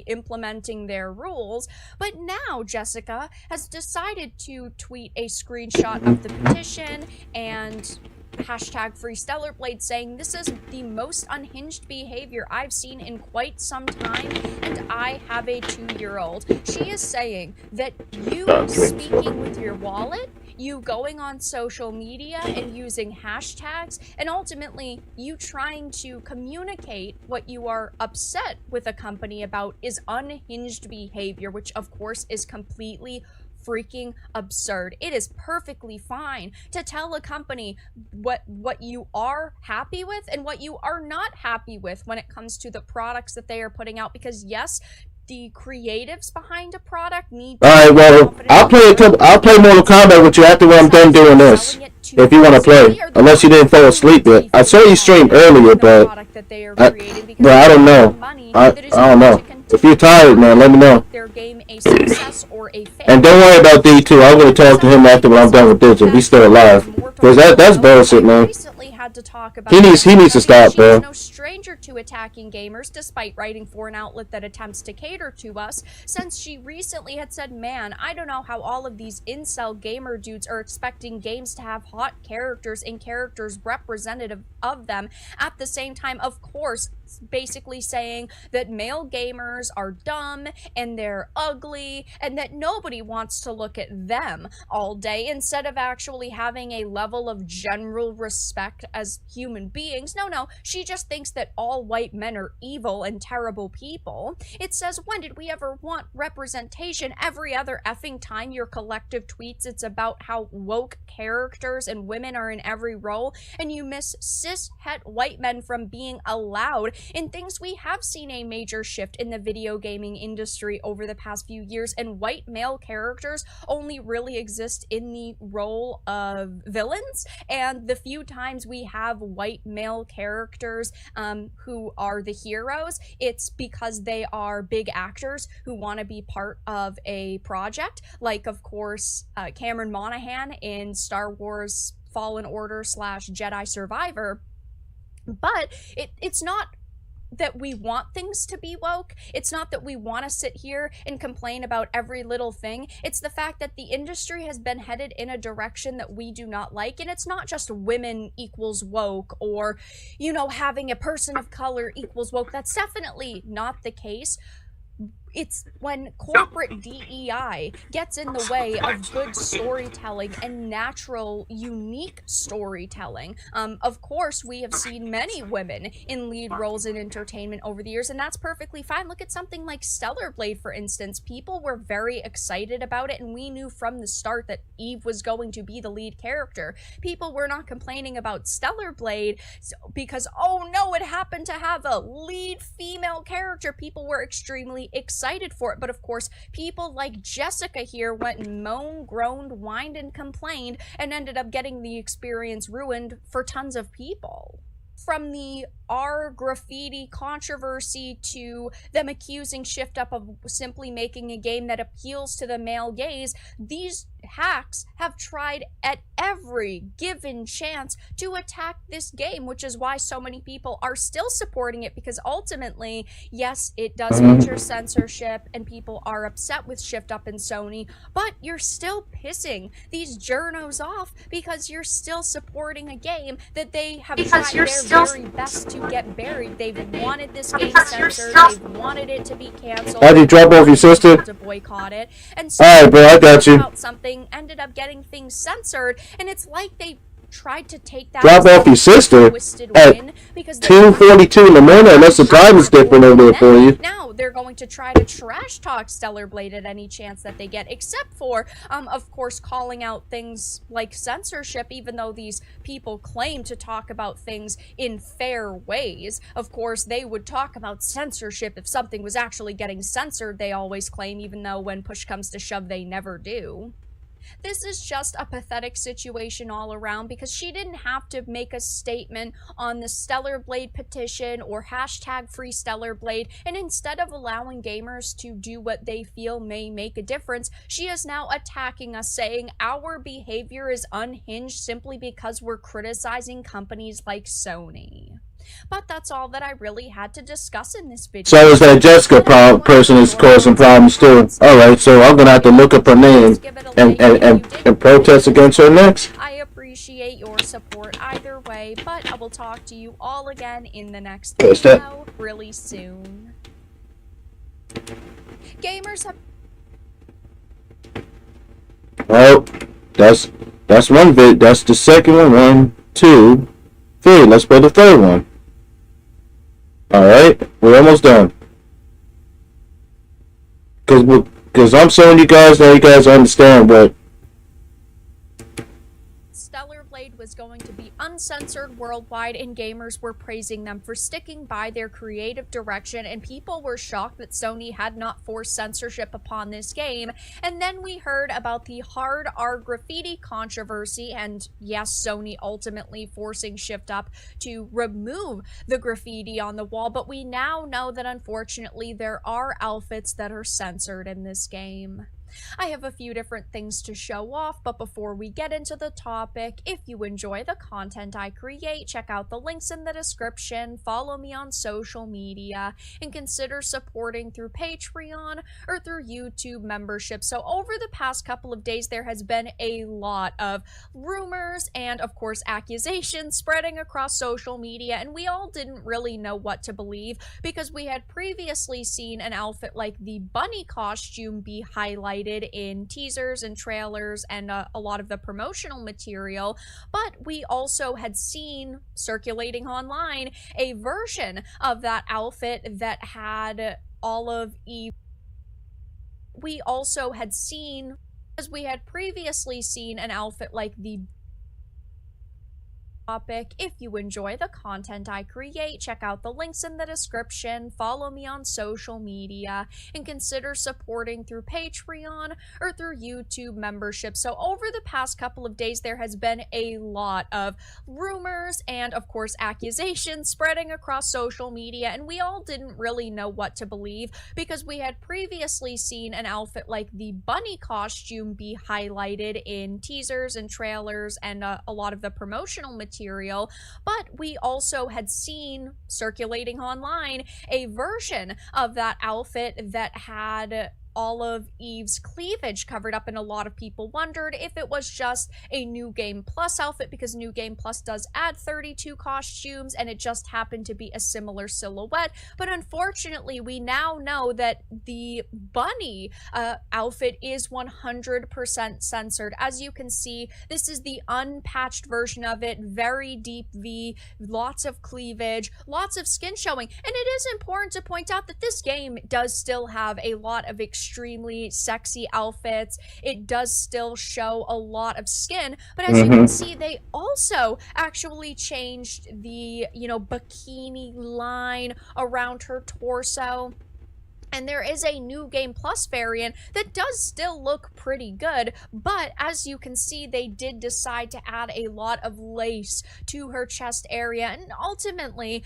implementing their rules, but now Jessica has decided to tweet a screenshot of the petition and hashtag Free Stellar Blade, saying this is the most unhinged behavior I've seen in quite some time, and I have a 2-year-old. She is saying that you speaking with your wallet, you going on social media and using hashtags, and ultimately you trying to communicate what you are upset with a company about is unhinged behavior, which of course is completely freaking absurd. It is perfectly fine to tell a company what you are happy with and what you are not happy with when it comes to the products that they are putting out, because yes, the creatives behind a product need to. Alright, well, I'll play Mortal Kombat with you after I'm done doing this. If you want to play. Unless you didn't fall asleep yet. I saw you stream earlier, but I don't know. I don't know. if you're tired, man, let me know. Their game a success or a failure. And don't worry about D2. I'm gonna talk to him after I'm done with this. If he's still alive, because that's bullshit, man. To talk about He needs to stop, bro. She's no stranger to attacking gamers, despite writing for an outlet that attempts to cater to us, since she recently had said, man, I don't know how all of these incel gamer dudes are expecting games to have hot characters and characters representative of them. At the same time, of course, basically saying that male gamers are dumb and they're ugly and that nobody wants to look at them all day, instead of actually having a level of general respect as human beings. No, she just thinks that all white men are evil and terrible people. It says, when did we ever want representation? Every other effing time your collective tweets it's about how woke characters and women are in every role, and you miss cis-het white men from being allowed in things. We have seen a major shift in the video gaming industry over the past few years, and white male characters only really exist in the role of villains, and the few times we have white male characters who are the heroes, it's because they are big actors who want to be part of a project, like, of course, Cameron Monaghan in Star Wars Fallen Order / Jedi Survivor. But it's not that we want things to be woke. It's not that we want to sit here and complain about every little thing. It's the fact that the industry has been headed in a direction that we do not like. And it's not just women equals woke, or, you know, having a person of color equals woke. That's definitely not the case. It's when corporate DEI gets in the way of good storytelling and natural, unique storytelling. Of course, we have seen many women in lead roles in entertainment over the years, and that's perfectly fine. Look at something like Stellar Blade, for instance. People were very excited about it, and we knew from the start that Eve was going to be the lead character. People were not complaining about Stellar Blade because, oh no, it happened to have a lead female character. People were extremely excited for it, but of course, people like Jessica here went and moaned, groaned, whined, and complained, and ended up getting the experience ruined for tons of people. From the R graffiti controversy to them accusing Shift Up of simply making a game that appeals to the male gaze, these hacks have tried at every given chance to attack this game, which is why so many people are still supporting it, because ultimately, yes, it does feature censorship and people are upset with Shift Up and Sony, but you're still pissing these journos off because you're still supporting a game that they have tried their very best to get buried. They've wanted this game censored, they've wanted it to be canceled. How'd you drop off your sister? To boycott it. And so alright, bro, I got you. About something ended up getting things censored, and it's like they tried to take that drop off your sister at 2:42 in the morning, unless the time is different over there for you. Now they're going to try to trash talk Stellar Blade at any chance that they get, except for, of course, calling out things like censorship, even though these people claim to talk about things in fair ways. Of course, they would talk about censorship if something was actually getting censored, they always claim, even though when push comes to shove, they never do. This is just a pathetic situation all around, because she didn't have to make a statement on the Stellar Blade petition or hashtag Free Stellar Blade, and instead of allowing gamers to do what they feel may make a difference, she is now attacking us, saying our behavior is unhinged simply because we're criticizing companies like Sony. But that's all that I really had to discuss in this video. So is that Jessica person is causing problems too. Alright, so I'm gonna have to look up her name and protest against her next. I appreciate your support either way, but I will talk to you all again in the next video really soon. Gamers have... Well, that's one vid. That's the second one. 1, 2, 3. Let's play the third one. Alright, we're almost done. Because I'm showing you guys, now you guys understand what Stellar Blade was going to be uncensored worldwide, and gamers were praising them for sticking by their creative direction, and people were shocked that Sony had not forced censorship upon this game. And then we heard about the hard R graffiti controversy, and yes, Sony ultimately forcing Shift Up to remove the graffiti on the wall, but we now know that unfortunately there are outfits that are censored in this game. I have a few different things to show off, but before we get into the topic, if you enjoy the content I create, check out the links in the description, follow me on social media, and consider supporting through Patreon or through YouTube membership. So over the past couple of days, there has been a lot of rumors and, of course, accusations spreading across social media, and we all didn't really know what to believe because we had previously seen an outfit like the bunny costume be highlighted in teasers and trailers and a lot of the promotional material, but we also had seen circulating online a version of that outfit that had Olive Eve. We also had seen, as we had previously seen, an outfit like the topic. If you enjoy the content I create, check out the links in the description, follow me on social media, and consider supporting through Patreon or through YouTube membership. So over the past couple of days, there has been a lot of rumors and, of course, accusations spreading across social media, and we all didn't really know what to believe because we had previously seen an outfit like the bunny costume be highlighted in teasers and trailers and a lot of the promotional material, but we also had seen circulating online a version of that outfit that had Olive Eve's cleavage covered up, and a lot of people wondered if it was just a New Game Plus outfit because New Game Plus does add 32 costumes and it just happened to be a similar silhouette. But unfortunately, we now know that the bunny outfit is 100% censored. As you can see, this is the unpatched version of it, very deep V, lots of cleavage, lots of skin showing, and it is important to point out that this game does still have a lot of extremely sexy outfits. It does still show a lot of skin, but as you can see, they also actually changed the, bikini line around her torso. And there is a New Game Plus variant that does still look pretty good, but as you can see, they did decide to add a lot of lace to her chest area, and ultimately,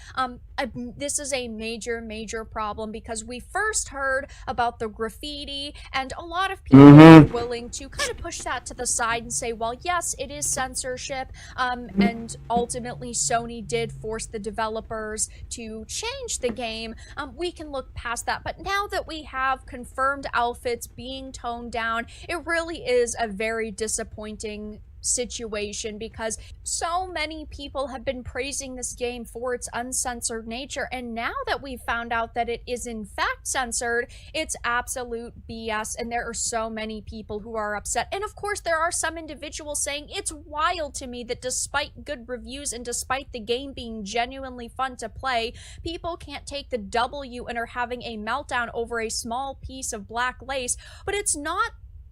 this is a major problem because we first heard about the graffiti, and a lot of people were willing to kind of push that to the side and say, well, yes, it is censorship, and ultimately Sony did force the developers to change the game. We can look past that, but now that we have confirmed outfits being toned down, it really is a very disappointing situation because so many people have been praising this game for its uncensored nature, and now that we've found out that it is in fact censored, it's absolute BS, and there are so many people who are upset. And of course, there are some individuals saying it's wild to me that despite good reviews and despite the game being genuinely fun to play, people can't take the W and are having a meltdown over a small piece of black lace. But it's not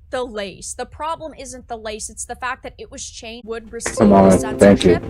the lace. The problem isn't the lace, it's the fact that it was changed would receive censorship.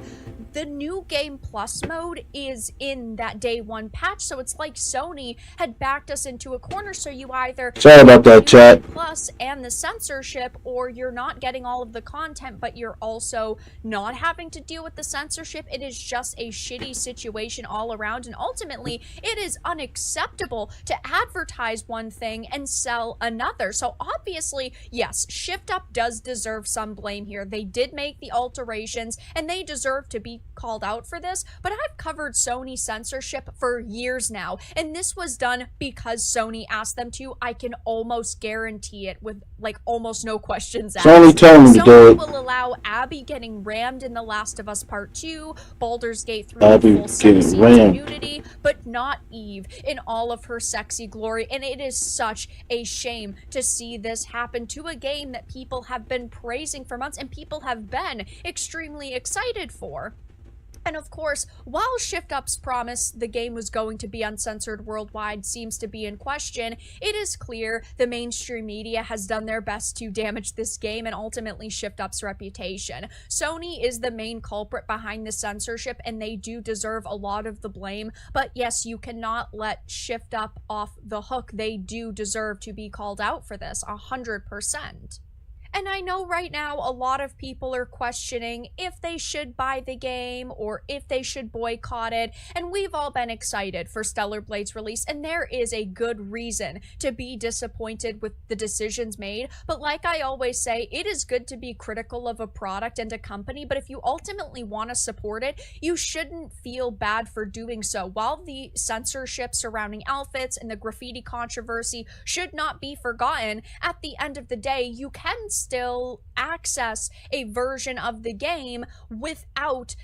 The New Game Plus mode is in that day one patch, so it's like Sony had backed us into a corner, so you either sorry about that, chat. Plus and the censorship, or you're not getting all of the content, but you're also not having to deal with the censorship. It is just a shitty situation all around, and ultimately, it is unacceptable to advertise one thing and sell another. So obviously, yes, Shift Up does deserve some blame here. They did make the alterations, and they deserve to be called out for this, but I've covered Sony censorship for years now, and this was done because Sony asked them to. I can almost guarantee it with like almost no questions asked. Sony told them to do it. Will allow Abby getting rammed in The Last of Us Part 2, Baldur's Gate 3 full sexy nudity, but not Eve in all of her sexy glory, and it is such a shame to see this happen to a game that people have been praising for months and people have been extremely excited for. And of course, while Shift Up's promise the game was going to be uncensored worldwide seems to be in question, it is clear the mainstream media has done their best to damage this game and ultimately Shift Up's reputation. Sony is the main culprit behind the censorship, and they do deserve a lot of the blame, but yes, you cannot let Shift Up off the hook. They do deserve to be called out for this, 100%. And I know right now a lot of people are questioning if they should buy the game or if they should boycott it, and we've all been excited for Stellar Blade's release, and there is a good reason to be disappointed with the decisions made. But like I always say, it is good to be critical of a product and a company, but if you ultimately want to support it, you shouldn't feel bad for doing so. While the censorship surrounding outfits and the graffiti controversy should not be forgotten, at the end of the day, you can still access a version of the game without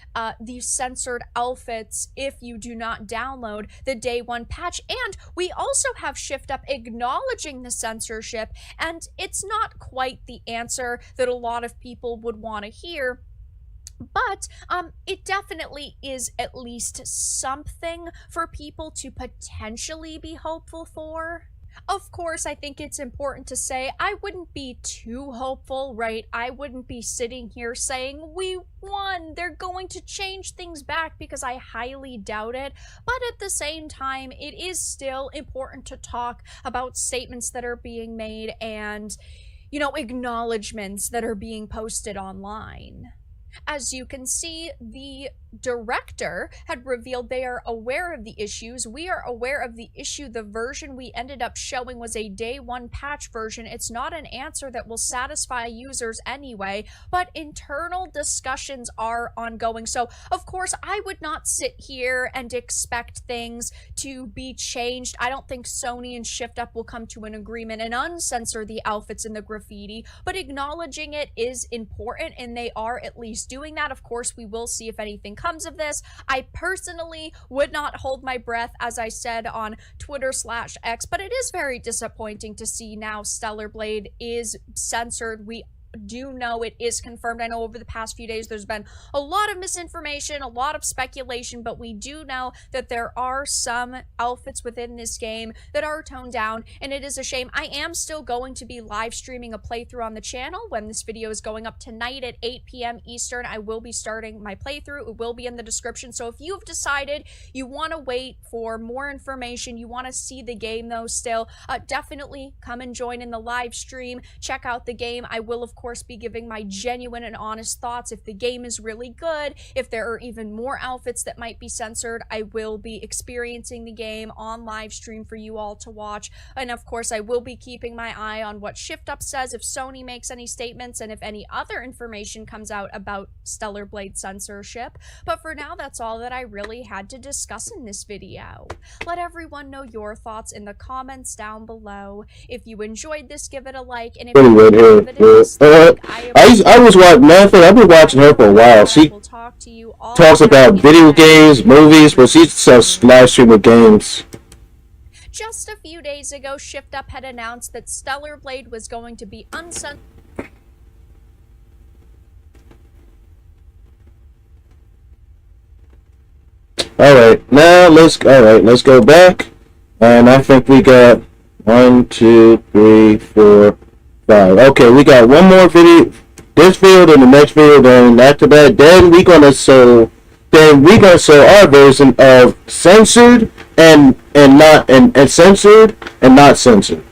these censored outfits if you do not download the day one patch. And we also have Shift Up acknowledging the censorship, and it's not quite the answer that a lot of people would want to hear. But it definitely is at least something for people to potentially be hopeful for. Of course, I think it's important to say I wouldn't be too hopeful, right? I wouldn't be sitting here saying, we won, they're going to change things back, because I highly doubt it. But at the same time, it is still important to talk about statements that are being made and, you know, acknowledgements that are being posted online. As you can see, the director had revealed they are aware of the issues. We are aware of the issue. The version we ended up showing was a day one patch version. It's not an answer that will satisfy users anyway, but internal discussions are ongoing. So, of course, I would not sit here and expect things to be changed. I don't think Sony and Shift Up will come to an agreement and uncensor the outfits and the graffiti, but acknowledging it is important, and they are at least doing that. Of course, we will see if anything comes of this. I personally would not hold my breath, as I said on Twitter/X, but it is very disappointing to see now Stellar Blade is censored. We do know it is confirmed. I know over the past few days there's been a lot of misinformation, a lot of speculation, but we do know that there are some outfits within this game that are toned down, and it is a shame. I am still going to be live streaming a playthrough on the channel when this video is going up tonight at 8 p.m. Eastern. I will be starting my playthrough. It will be in the description. So if you've decided you want to wait for more information, you want to see the game though still, definitely come and join in the live stream. Check out the game. I will, of course, be giving my genuine and honest thoughts. If the game is really good, if there are even more outfits that might be censored, I will be experiencing the game on live stream for you all to watch. And of course, I will be keeping my eye on what Shift Up says, if Sony makes any statements, and if any other information comes out about Stellar Blade censorship. But for now, that's all that I really had to discuss in this video. Let everyone know your thoughts in the comments down below. If you enjoyed this, give it a like, and if you Pretty give it a dislike, I was watching Manfred. I've been watching her for a while. She talks about video games, movies, but she sells live stream with games. Just a few days ago, Shift Up had announced that Stellar Blade was going to be uncensored. Alright, let's go back. And I think we got 1, 2, 3, 4, 5. Okay, we got one more video. This video, then the next video, then after that, then we're gonna show our version of censored and not and censored and not censored.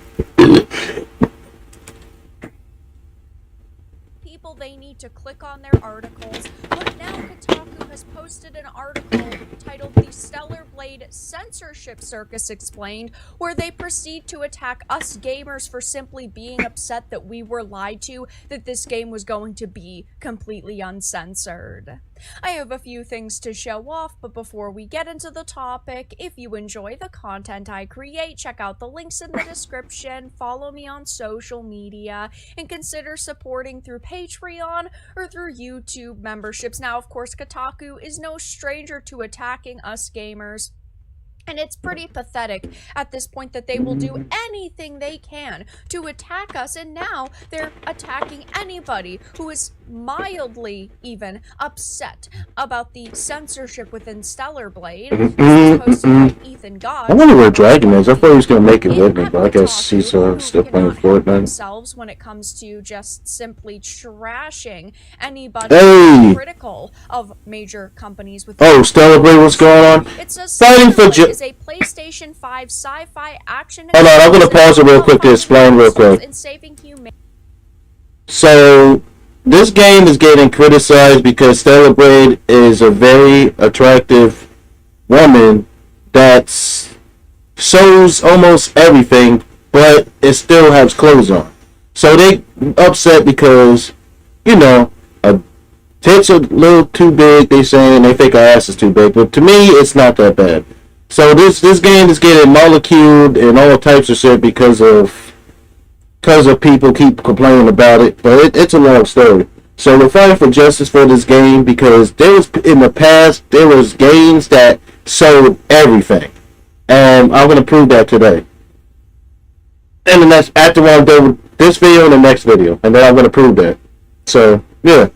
People, they need to click on their articles. But now Kotaku has posted an article titled "The Stellar Blade Censorship Circus Explained," where they proceed to attack us gamers for simply being upset that we were lied to, that this game was going to be completely uncensored. I have a few things to show off, but before we get into the topic, if you enjoy the content I create, check out the links in the description, follow me on social media, and consider supporting through Patreon or through YouTube memberships. Now, of course, Kotaku is no stranger to attacking us gamers. And it's pretty pathetic at this point that they will do anything they can to attack us, and now they're attacking anybody who is mildly even upset about the censorship within Stellar Blade. Mhm, This was posted mhm. by Ethan Gott. I wonder where Dragon is. I thought he was gonna make it with me, In but I guess he's Kotaku, still who playing cannot help Fortnite. themselves when it comes to just simply trashing anybody Hey! critical of major companies with Oh, Stellar Blade, what's going on? It says Fighting for Stellar Blade Ju- is a PlayStation 5 sci-fi action Hold on, I'm gonna pause it real quick to explain real quick. in saving humanity. So, this game is getting criticized because Stellar Blade is a very attractive woman that shows almost everything, but it still has clothes on. So they upset because, you know, tits are a little too big, they saying, they think our ass is too big, but to me, it's not that bad. So this game is getting molecules and all types of shit because of people keep complaining about it, but it's a long story. So we're fighting for justice for this game because in the past there was games that sold everything, and I'm gonna prove that today. And the next after I'm done with this video and the next video, and then I'm gonna prove that. So yeah.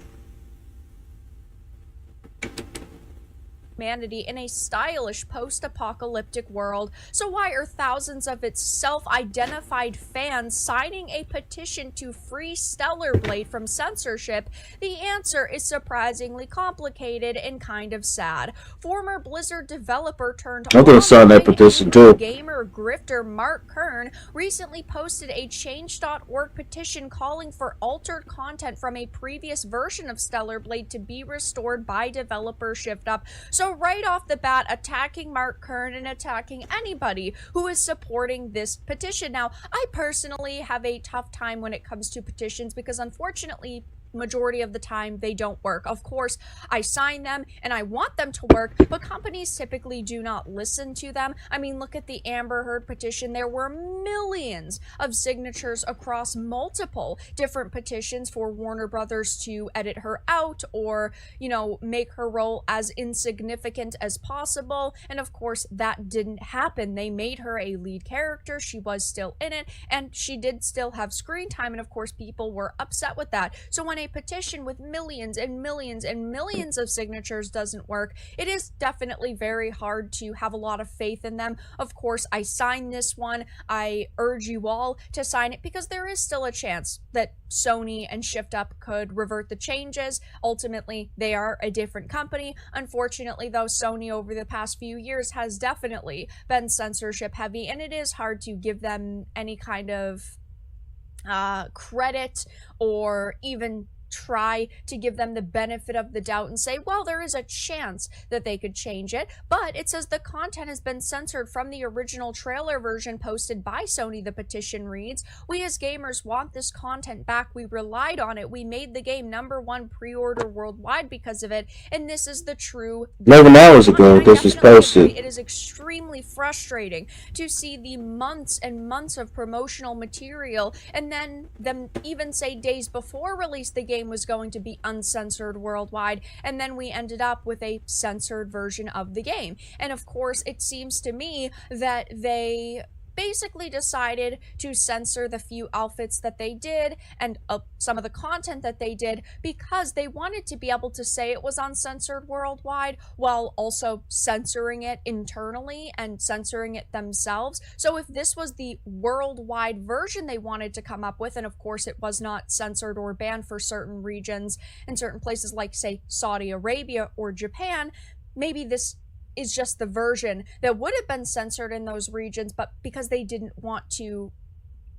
Humanity in a stylish post-apocalyptic world. So why are thousands of its self-identified fans signing a petition to free Stellar Blade from censorship? The answer is surprisingly complicated and kind of sad. Former Blizzard developer turned I'm gonna sign that petition too. gamer grifter Mark Kern recently posted a change.org petition calling for altered content from a previous version of Stellar Blade to be restored by developer ShiftUp. So right off the bat, attacking Mark Kern and attacking anybody who is supporting this petition. Now, I personally have a tough time when it comes to petitions because unfortunately, majority of the time they don't work. Of course, I sign them and I want them to work, but companies typically do not listen to them. I mean, look at the Amber Heard petition. There were millions of signatures across multiple different petitions for Warner Brothers to edit her out or, you know, make her role as insignificant as possible. And of course, that didn't happen. They made her a lead character. She was still in it and she did still have screen time. And of course, people were upset with that. So when a petition with millions and millions and millions of signatures doesn't work, it is definitely very hard to have a lot of faith in them. Of course, I signed this one. I urge you all to sign it because there is still a chance that Sony and ShiftUp could revert the changes. Ultimately, they are a different company. Unfortunately, though, Sony over the past few years has definitely been censorship heavy, and it is hard to give them any kind of credit or even try to give them the benefit of the doubt and say, well, there is a chance that they could change it. But it says the content has been censored from the original trailer version posted by Sony. The petition reads, "We as gamers want this content back. We relied on it. We made the game #1 pre-order worldwide because of it. And this is the true..." 11 hours ago, this was posted. It is extremely frustrating to see the months and months of promotional material and then them even say days before release the game was going to be uncensored worldwide, and then we ended up with a censored version of the game. And of course, it seems to me that they basically decided to censor the few outfits that they did and some of the content that they did because they wanted to be able to say it was uncensored worldwide while also censoring it internally and censoring it themselves. So if this was the worldwide version they wanted to come up with, and of course it was not censored or banned for certain regions and certain places like, say, Saudi Arabia or Japan, maybe this is just the version that would have been censored in those regions, but because they didn't want to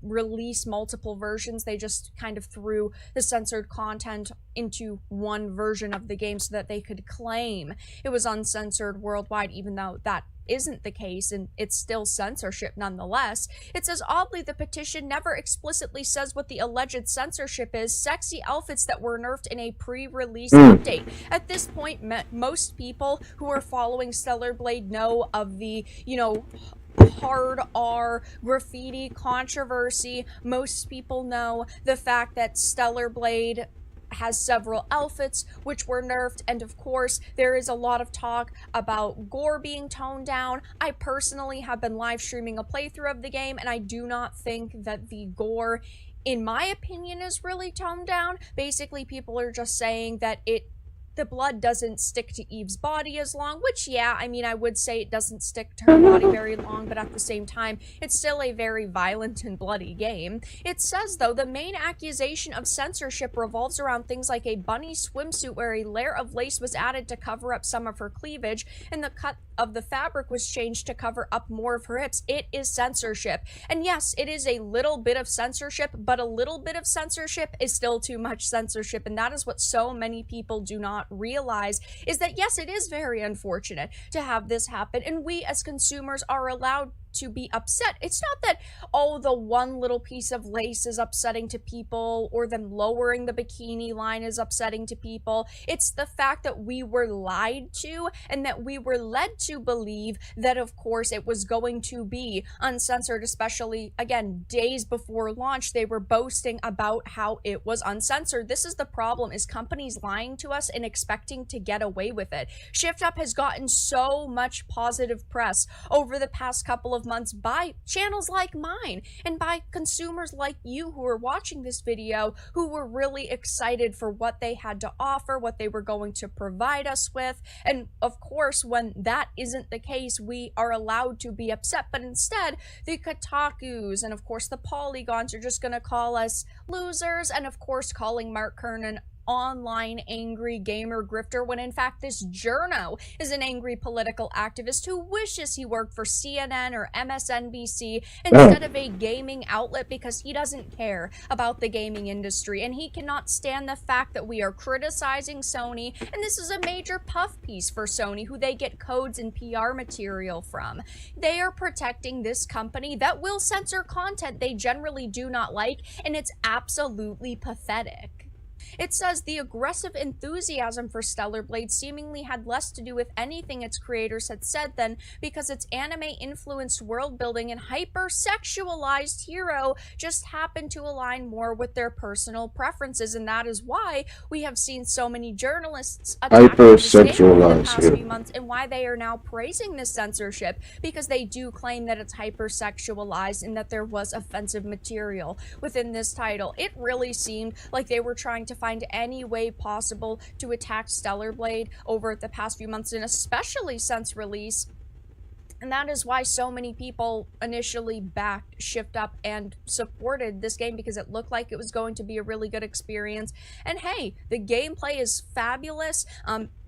release multiple versions, they just kind of threw the censored content into one version of the game so that they could claim it was uncensored worldwide, even though that isn't the case and it's still censorship nonetheless. It says, oddly, the petition never explicitly says what the alleged censorship is. Sexy outfits that were nerfed in a pre-release update. At this point, most people who are following Stellar Blade know of the, you know, hard R graffiti controversy. Most people know the fact that Stellar Blade has several outfits which were nerfed, and of course there is a lot of talk about gore being toned down. I personally have been live streaming a playthrough of the game, and I do not think that the gore in my opinion, is really toned down. Basically, people are just saying that the blood doesn't stick to Eve's body as long, which, yeah, I mean, I would say it doesn't stick to her body very long, but at the same time, it's still a very violent and bloody game. It says, though, the main accusation of censorship revolves around things like a bunny swimsuit where a layer of lace was added to cover up some of her cleavage, and the cut of the fabric was changed to cover up more of her hips. It is censorship. And yes, it is a little bit of censorship, but a little bit of censorship is still too much censorship, and that is what so many people do not realize, is that yes, it is very unfortunate to have this happen, and we as consumers are allowed to be upset. It's not that, oh, the one little piece of lace is upsetting to people, or them lowering the bikini line is upsetting to people. It's the fact that we were lied to, and that we were led to believe that, of course, it was going to be uncensored, especially, again, days before launch, they were boasting about how it was uncensored. This is the problem, is companies lying to us and expecting to get away with it. Shift Up has gotten so much positive press over the past couple of months by channels like mine and by consumers like you who are watching this video, who were really excited for what they had to offer, what they were going to provide us with. And of course, when that isn't the case, we are allowed to be upset. But instead, the Kotakus and of course the Polygons are just going to call us losers, and of course calling Mark Kernan online angry gamer grifter, when in fact this journo is an angry political activist who wishes he worked for CNN or MSNBC instead of a gaming outlet, because he doesn't care about the gaming industry, and he cannot stand the fact that we are criticizing Sony, and this is a major puff piece for Sony, who they get codes and PR material from. They are protecting this company that will censor content they generally do not like, and it's absolutely pathetic. It says the aggressive enthusiasm for Stellar Blade seemingly had less to do with anything its creators had said than because its anime-influenced world building and hyper-sexualized hero just happened to align more with their personal preferences, and that is why we have seen so many journalists attack this game over the past few months, and why they are now praising this censorship, because they do claim that it's hyper-sexualized and that there was offensive material within this title. It really seemed like they were trying to find any way possible to attack Stellar Blade over the past few months, and especially since release. And that is why so many people initially backed Shift Up and supported this game, because it looked like it was going to be a really good experience. And hey, the gameplay is fabulous.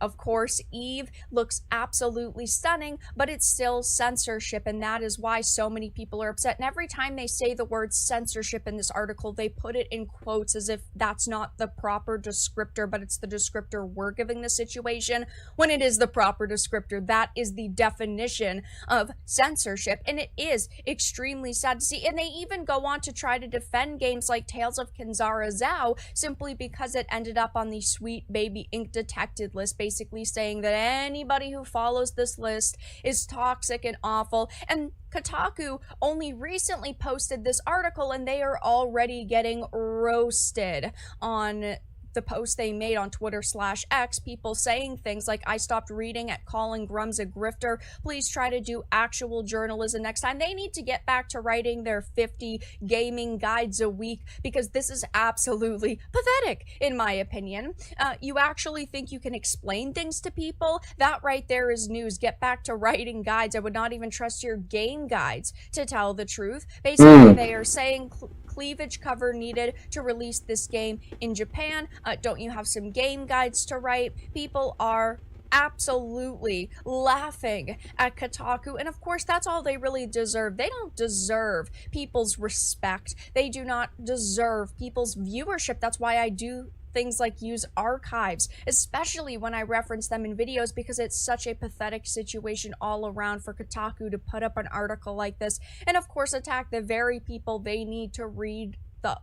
Of course, Eve looks absolutely stunning, but it's still censorship, and that is why so many people are upset. And every time they say the word censorship in this article, they put it in quotes as if that's not the proper descriptor, but it's the descriptor we're giving the situation, when it is the proper descriptor. That is the definition of censorship, and it is extremely sad to see. And they even go on to try to defend games like Tales of Kinzara Zao simply because it ended up on the Sweet Baby Ink Detected list, basically saying that anybody who follows this list is toxic and awful. And Kotaku only recently posted this article, and they are already getting roasted on the post they made on Twitter/X, people saying things like, I stopped reading at calling Grums a grifter. Please try to do actual journalism next time. They need to get back to writing their 50 gaming guides a week, because this is absolutely pathetic, in my opinion. You actually think you can explain things to people? That right there is news. Get back to writing guides. I would not even trust your game guides to tell the truth. Basically, they are saying cleavage cover needed to release this game in Japan. Don't you have some game guides to write? People are absolutely laughing at Kotaku, and of course that's all they really deserve. They don't deserve people's respect. They do not deserve people's viewership. That's why I do things like use archives, especially when I reference them in videos, because it's such a pathetic situation all around for Kotaku to put up an article like this, and of course attack the very people they need to read the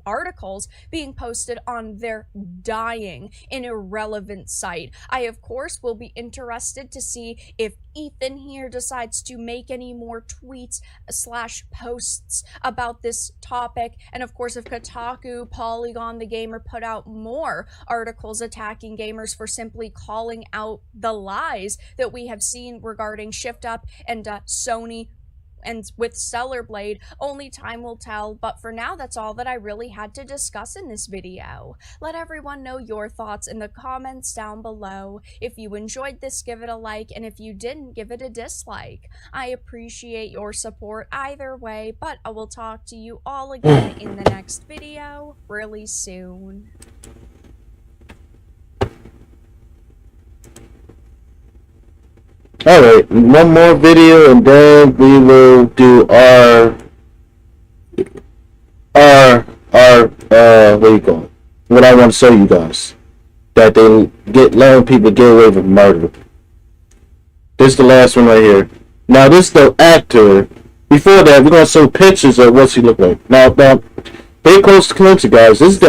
articles being posted on their dying and irrelevant site. I, of course, will be interested to see if Ethan here decides to make any more tweets/posts about this topic. And of course, if Kotaku, Polygon, the Gamer put out more articles attacking gamers for simply calling out the lies that we have seen regarding Shift Up and Sony and with Stellar Blade, only time will tell, but for now, that's all that I really had to discuss in this video. Let everyone know your thoughts in the comments down below. If you enjoyed this, give it a like, and if you didn't, give it a dislike. I appreciate your support either way, but I will talk to you all again in the next video really soon. Alright, one more video and then we will do what do you call it? What I want to show you guys. That they letting people get away with murder. This is the last one right here. Now this is the actor. Before that, we're gonna show pictures of what she looked like. Now, very close to Clinton, guys. This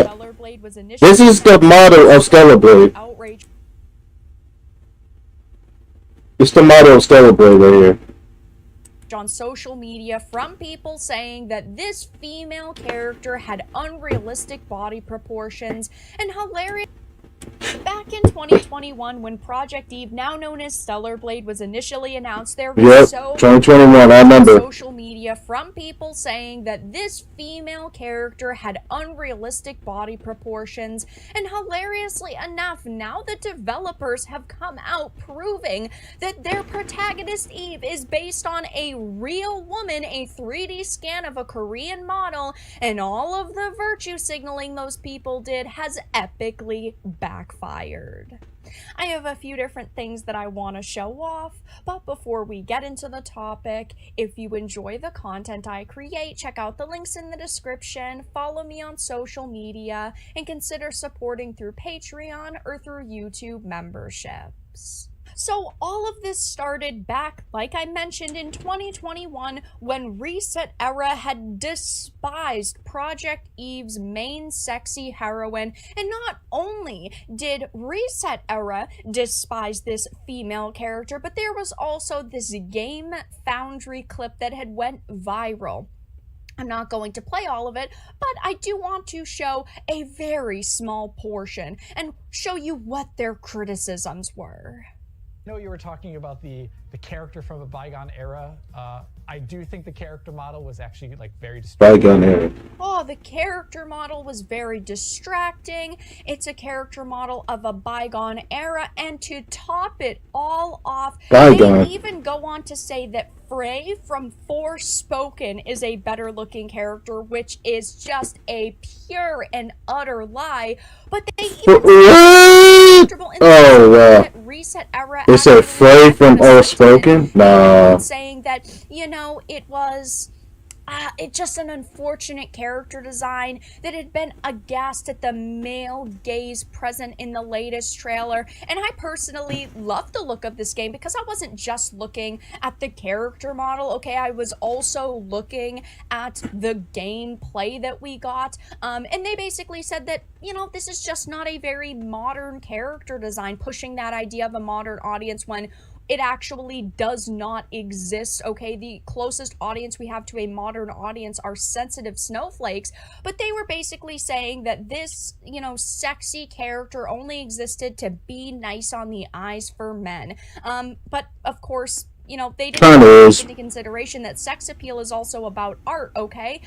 is the model of Stellar Blade. It's the model of Stellar Blade right here. On social media from people saying that this female character had unrealistic body proportions and hilarious. Back in 2021, when Project Eve, now known as Stellar Blade, was initially announced, there was 2021, I remember. Social media from people saying that this female character had unrealistic body proportions, and hilariously enough, now the developers have come out proving that their protagonist Eve is based on a real woman, a 3D scan of a Korean model, and all of the virtue signaling those people did has epically backfired. I have a few different things that I want to show off, but before we get into the topic, if you enjoy the content I create, check out the links in the description, follow me on social media, and consider supporting through Patreon or through YouTube memberships. So all of this started back, like I mentioned, in 2021 when Reset Era had despised Project Eve's main sexy heroine, and not only did Reset Era despise this female character, but there was also this Game Foundry clip that had went viral. I'm not going to play all of it, but I do want to show a very small portion and show you what their criticisms were. I know you were talking about the character from a bygone era. I do think the character model was actually like very distracting. Bygone era. Oh, the character model was very distracting. It's a character model of a bygone era, and to top it all off, they even go on to say that Frey from Forspoken is a better looking character, which is just a pure and utter lie. But they even Reset Era. They said Frey from Forspoken? Nah. Saying that, you know, it was it's just an unfortunate character design that had been aghast at the male gaze present in the latest trailer. And I personally love the look of this game because I wasn't just looking at the character model, okay? I was also looking at the gameplay that we got. And they basically said that, you know, this is just not a very modern character design, pushing that idea of a modern audience when it actually does not exist, okay? The closest audience we have to a modern audience are sensitive snowflakes, but they were basically saying that this, you know, sexy character only existed to be nice on the eyes for men. But of course, you know, they didn't take into consideration that sex appeal is also about art, okay?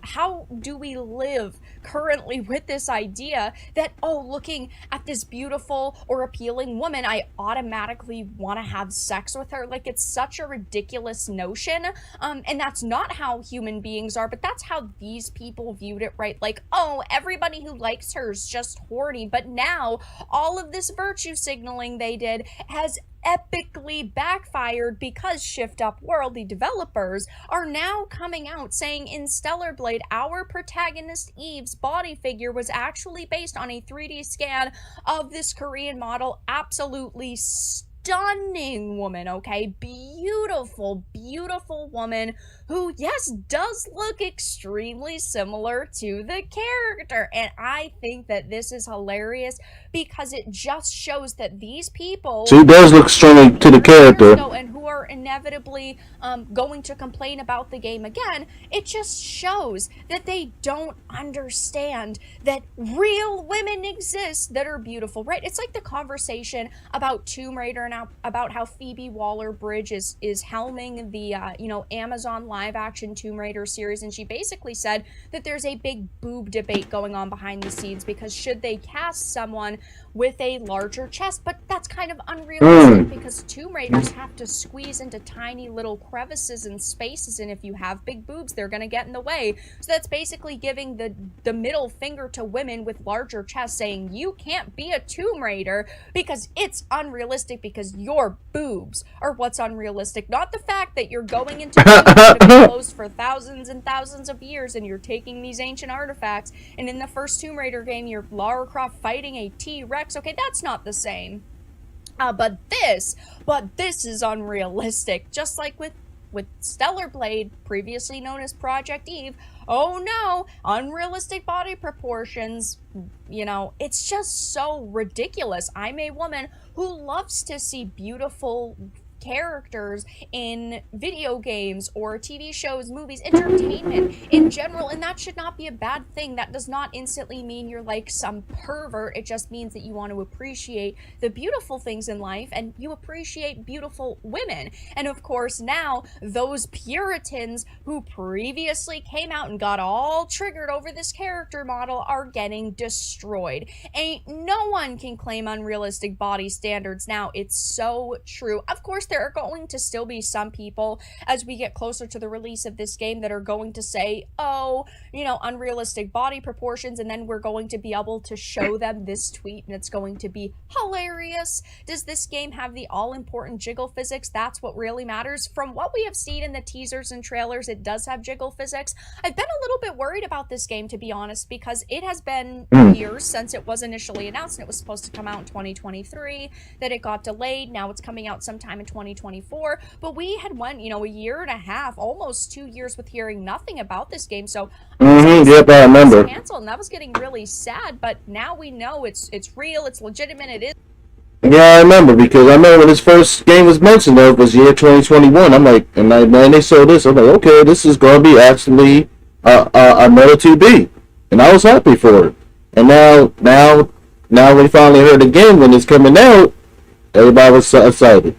How do we live currently with this idea that, oh, looking at this beautiful or appealing woman, I automatically want to have sex with her? Like, it's such a ridiculous notion, and that's not how human beings are, but that's how these people viewed it, right? Like, oh, everybody who likes her is just horny, but now all of this virtue signaling they did has epically backfired because Shift Up World, the developers, are now coming out saying in Stellar Blade, our protagonist Eve's body figure was actually based on a 3D scan of this Korean model. Absolutely stunning woman, okay? Beautiful, beautiful woman who, yes, does look extremely similar to the character. And I think that this is hilarious because it just shows that these people... She does look strongly to the character. And who are inevitably going to complain about the game again, it just shows that they don't understand that real women exist that are beautiful, right? It's like the conversation about Tomb Raider and about how Phoebe Waller-Bridge is helming the Amazon live-action Tomb Raider series, and she basically said that there's a big boob debate going on behind the scenes because should they cast someone with a larger chest, but that's kind of unrealistic because Tomb Raiders have to squeeze into tiny little crevices and spaces, and if you have big boobs, they're gonna get in the way. So that's basically giving the middle finger to women with larger chests, saying you can't be a Tomb Raider because it's unrealistic because your boobs are what's unrealistic, not the fact that you're going into tombs that have been closed for thousands and thousands of years and you're taking these ancient artifacts, and in the first Tomb Raider game, you're Lara Croft fighting a T-Rex. Okay, that's not the same. But this is unrealistic. Just like with Stellar Blade, previously known as Project Eve. Oh no, unrealistic body proportions. You know, it's just so ridiculous. I'm a woman who loves to see beautiful characters in video games or TV shows, movies, entertainment in general, and that should not be a bad thing. That does not instantly mean you're like some pervert. It just means that you want to appreciate the beautiful things in life and you appreciate beautiful women. And of course now those Puritans who previously came out and got all triggered over this character model are getting destroyed. No one can claim unrealistic body standards now. It's so true. Of course there are going to still be some people as we get closer to the release of this game that are going to say, oh, you know, unrealistic body proportions, and then we're going to be able to show them this tweet and it's going to be hilarious. Does this game have the all-important jiggle physics? That's what really matters. From what we have seen in the teasers and trailers, it does have jiggle physics. I've been a little bit worried about this game, to be honest, because it has been years since it was initially announced, and it was supposed to come out in 2023, that it got delayed. Now it's coming out sometime in 2024, but we had went, you know, a year and a half, almost 2 years with hearing nothing about this game. So yep, I remember. Canceled, and that was getting really sad. But now we know it's real, it's legitimate, it is. Yeah, I remember, because I remember when this first game was mentioned, though, it was year 2021. I'm like, and then they showed this. I'm like, okay, this is going to be actually a Metal 2B, and I was happy for it. And now we finally heard the game when it's coming out. Everybody was so excited.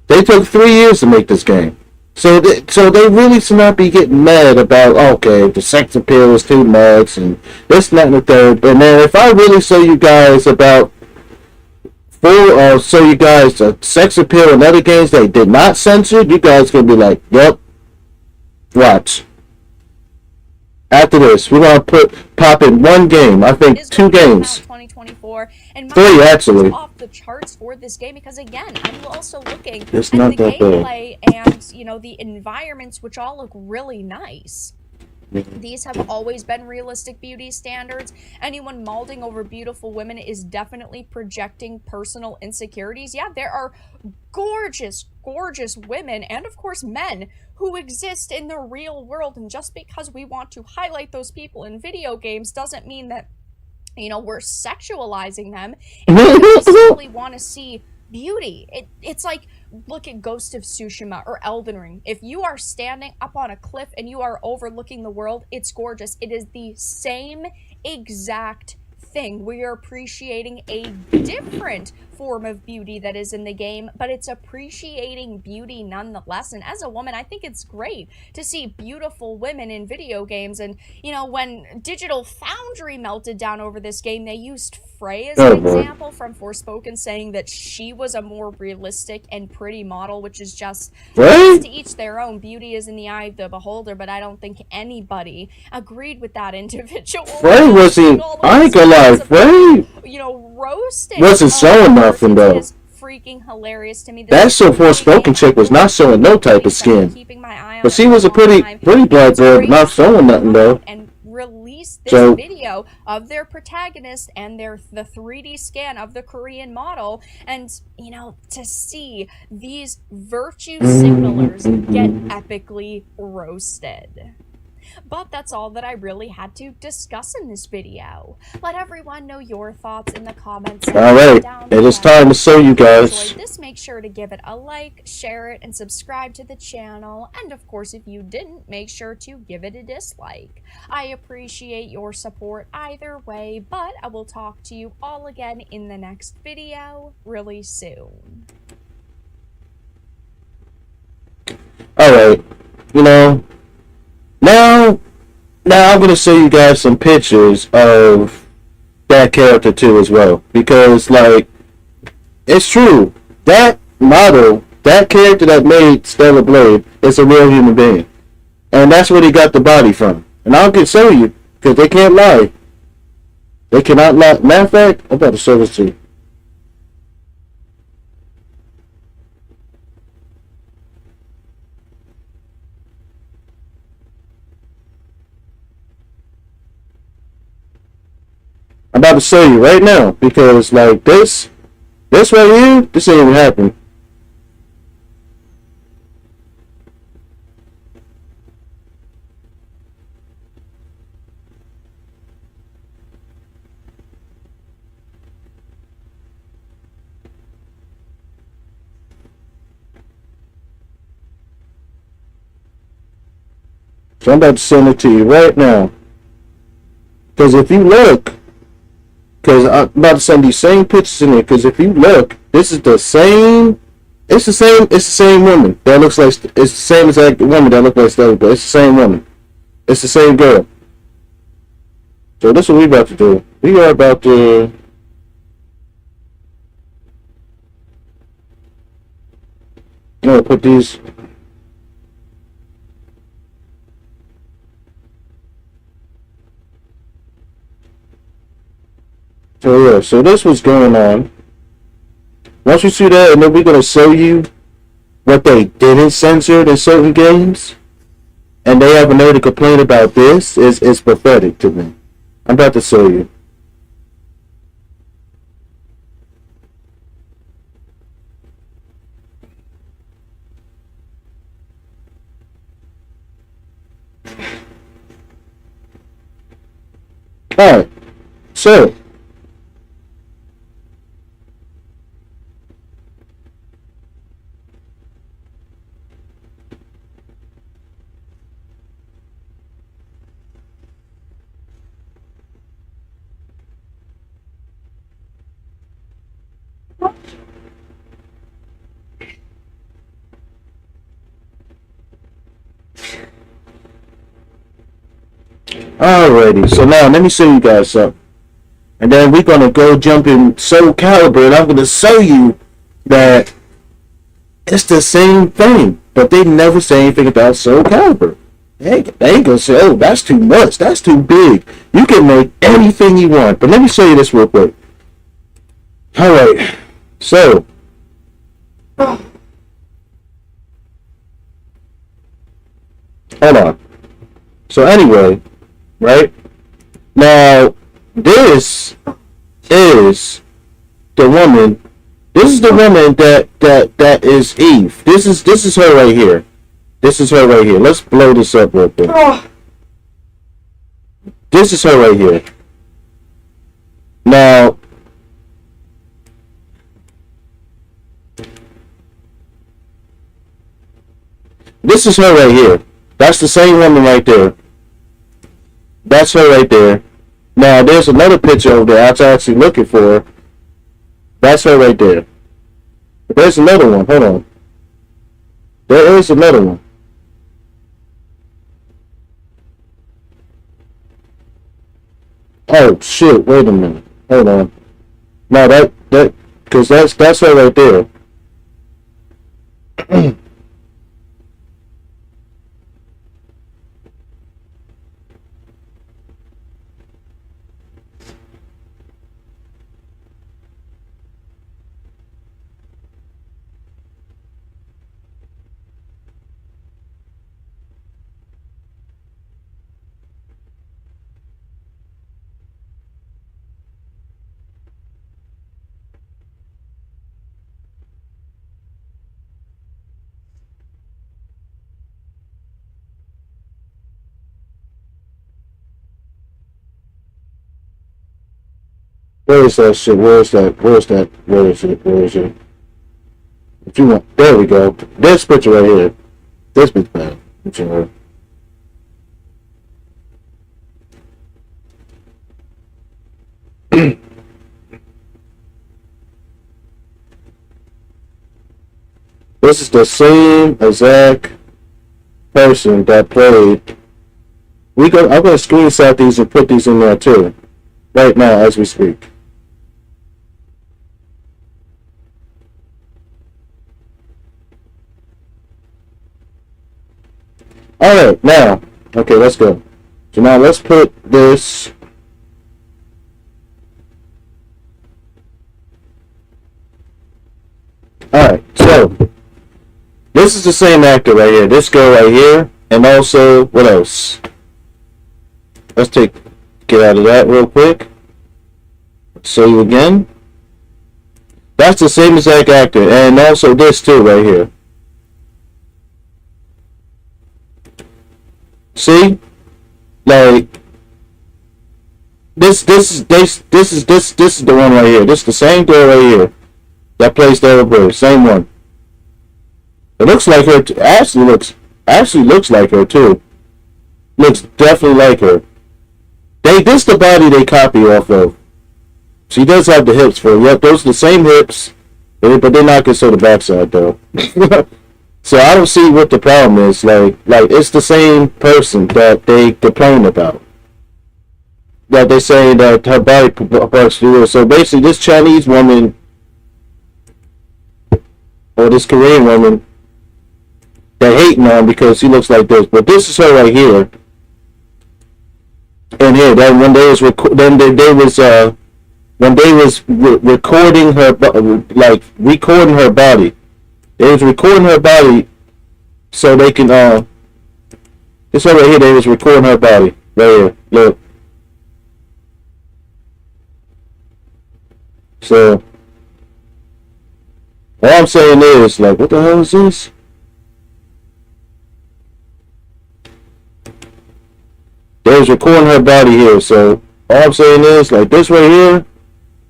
They took 3 years to make this game. So they really should not be getting mad about, okay, the sex appeal is too much, and this, that, and the third. And then if I really show you guys about sex appeal in other games they did not censor, you guys gonna be like, yep, watch. After this, we're gonna pop in one game. I think 2 games. 2024, and 3 actually. Off the charts for this game because again, I'm also looking at It's the not that gameplay and you know the environments, which all look really nice. These have always been realistic beauty standards. Anyone molding over beautiful women is definitely projecting personal insecurities. Yeah, there are gorgeous, gorgeous women and of course men who exist in the real world, and just because we want to highlight those people in video games doesn't mean that, you know, we're sexualizing them. And we simply want to see beauty. It's like, look at Ghost of Tsushima or Elden Ring. If you are standing up on a cliff and you are overlooking the world, it's gorgeous. It is the same exact thing. We are appreciating a different form of beauty that is in the game, but it's appreciating beauty nonetheless. And as a woman, I think it's great to see beautiful women in video games. And you know, when Digital Foundry melted down over this game, they used Frey as an example from Forspoken, saying that she was a more realistic and pretty model, which is just to each their own. Beauty is in the eye of the beholder, but I don't think anybody agreed with that individual. Frey wasn't, I ain't gonna lie, Frey, you know, roasting wasn't showing nothing though. Freaking hilarious to me. That so Forspoken chick was not showing no type of skin, but she was a pretty black girl, not showing nothing though. And release this video of their protagonist and the 3D scan of the Korean model, and you know, to see these virtue signalers get epically roasted. But that's all that I really had to discuss in this video. Let everyone know your thoughts in the comments. Alright, it is time to show you guys. This, make sure to give it a like, share it, and subscribe to the channel. And of course, if you didn't, make sure to give it a dislike. I appreciate your support either way, but I will talk to you all again in the next video really soon. All right, you know, now now I'm gonna show you guys some pictures of that character too as well, because like it's true, that model, that character that made Stellar Blade is a real human being, and that's where he got the body from. And I'll get show you because they can't lie. They cannot lie. Matter of fact, I'm about to show this to you. I'm about to show you right now because like this right here, this ain't even happening. So I'm about to send it to you right now. Because if you look, because I'm about to send these same pictures in there. Because if you look, this is the same. It's the same woman that looks like. It's the same exact woman that looks like Stella, but it's the same woman. It's the same girl. So this is what we about to do. We are about to. I'm gonna put these. So yeah, so this was going on. Once you see that, and then we're gonna show you what they didn't censor in certain games, and they have a nerve to complain about this is pathetic to me. I'm about to show you. Alright, so alrighty, so now let me show you guys something. And then we're gonna go jump in Soul Calibur, and I'm gonna show you that it's the same thing, but they never say anything about Soul Calibur. They ain't gonna say, oh, that's too much, that's too big. You can make anything you want. But let me show you this real quick. Alright, so hold on. So anyway, right? Now this is the woman. This is the woman that is Eve. This is her right here. This is her right here. Let's blow this up real quick. This is her right here. Now this is her right here. That's the same woman right there. That's her right there. Now there's another picture over there I was actually looking for. That's her right there. There's another one. Hold on. There is another one. Oh shit! Wait a minute. Hold on. No, because that's her right there. Where is that shit? Where is that? Where is that? Where is it? Where is it? If you want, there we go. This picture right here. This picture, man. Picture. This is the same exact person that played. I'm gonna screenshot these and put these in there too, right now as we speak. All right, now, okay, let's go. So now let's put this. Alright, so this is the same actor right here. This girl right here, and also what else? Let's get out of that real quick. Show you again. That's the same exact actor, and also this too right here. See, like this is the one right here. This is the same girl right here. That plays the other bird, same one. It looks like her. Actually looks like her too. Looks definitely like her. This the body they copy off of. She does have the hips for it. Yep, those are the same hips, but they're not gonna show the backside though. So I don't see what the problem is. Like it's the same person that they complain about. That they're saying that her body parts do it. So basically, this Chinese woman. Or this Korean woman, they're hating on because she looks like this. But this is her right here. And here, that when they was recording her, like recording her body, they was recording her body so they can this one right here, they was recording her body right here. Look. So. All I'm saying is, like, what the hell is this? They was recording her body here, so all I'm saying is, like, this right here,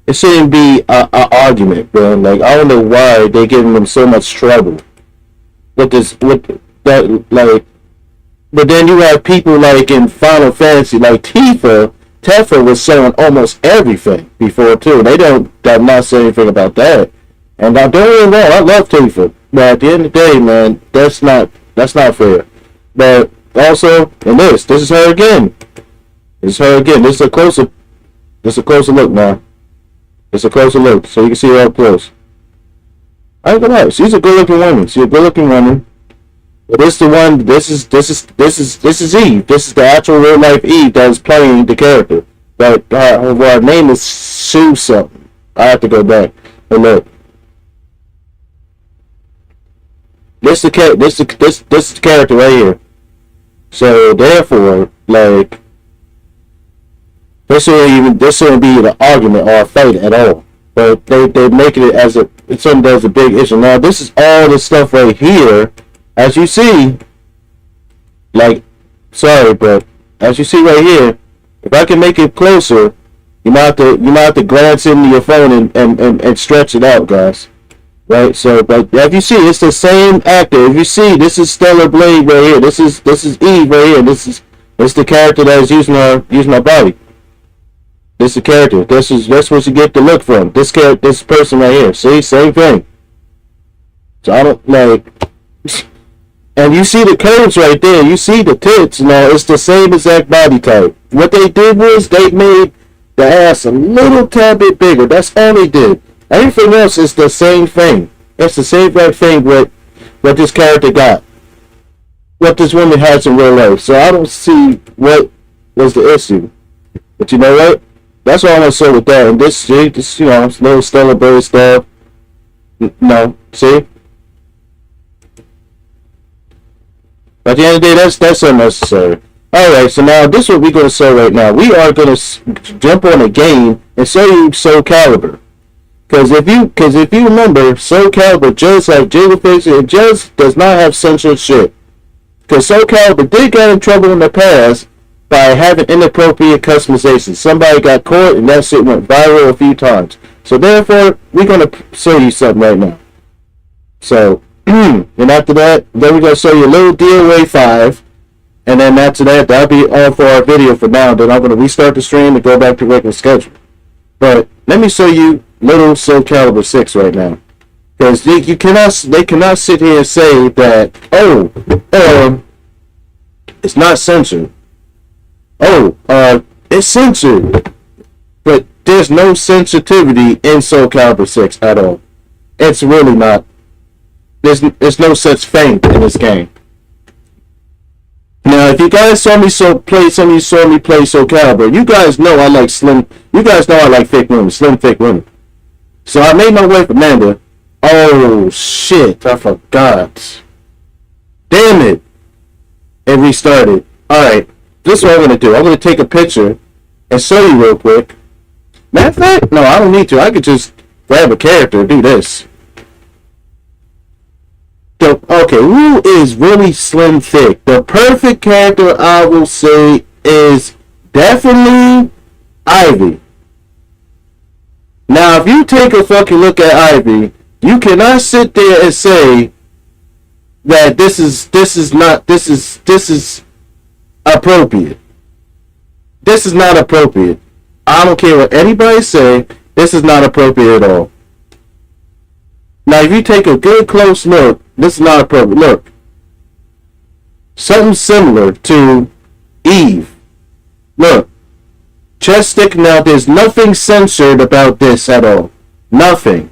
it shouldn't be an argument, bro. Like, I don't know why they giving them so much trouble with that, like. But then you have people like in Final Fantasy, like Tifa was showing almost everything before too. They not say anything about that. And now, don't get me wrong, I love Tifa, but at the end of the day, man, that's not fair. But also, in this is her again. This is her again. This is a closer look, man. It's a closer look, so you can see her up close. I ain't gonna lie, she's a good-looking woman. She's a good-looking woman. But this the one. This is Eve. This is the actual real life Eve that is playing the character. But her name is Sue something. I have to go back and look. This is the character right here. So therefore, like, this shouldn't be an argument or a fight at all. But they making it as it's something that's a big issue. Now this is all the stuff right here, as you see. Like, sorry, but as you see right here, if I can make it closer, you might have to glance into your phone and stretch it out, guys. Right, so but if you see, it's the same actor. If you see, this is Stellar Blade right here. This is Eve right here. This is the character that is using her body. This is the character. That's what you get the look from. This person right here. See, same thing. So I don't like, and you see the curves right there. You see the tits. Now it's the same exact body type. What they did was they made the ass a little tad bit bigger. That's all they did. Everything else is the same thing. It's the same right thing what this character got. What this woman has in real life. So I don't see what was the issue. But you know what? That's all I'm going to say with that. And this little Stellar Bird stuff. No, see? At the end of the day, that's unnecessary. Alright, so now this is what we're going to say right now. We are going to jump on a game and show you Soul Calibur. Because if you remember, Soul Calibur just like Jigglefish, it just does not have censorship. Because Soul Calibur did get in trouble in the past by having inappropriate customization. Somebody got caught and that shit went viral a few times. So therefore, we're going to show you something right now. So, and after that, then we're going to show you a little DOA 5. And then after that, that'll be all for our video for now. Then I'm going to restart the stream and go back to regular schedule. But let me show you little Soul Calibur 6 right now. Because they cannot sit here and say that, It's not censored. Oh, it's censored. But there's no sensitivity in Soul Calibur 6 at all. It's really not. There's no such thing in this game. Now, if you guys saw me play Soul Calibur, you guys know I like thick women, slim, thick women. So I made my wife Amanda. Oh shit, I forgot. Damn it. It restarted. Alright, this is what I'm gonna do. I'm gonna take a picture and show you real quick. Matter of fact, no, I don't need to. I could just grab a character and do this. Okay, who is really slim thick? The perfect character, I will say, is definitely Ivy. Now, if you take a fucking look at Ivy, you cannot sit there and say that this is appropriate. This is not appropriate. I don't care what anybody say. This is not appropriate at all. Now, if you take a good close look, this is not appropriate. Look. Something similar to Eve. Look. Chest sticking out. There's nothing censored about this at all. Nothing.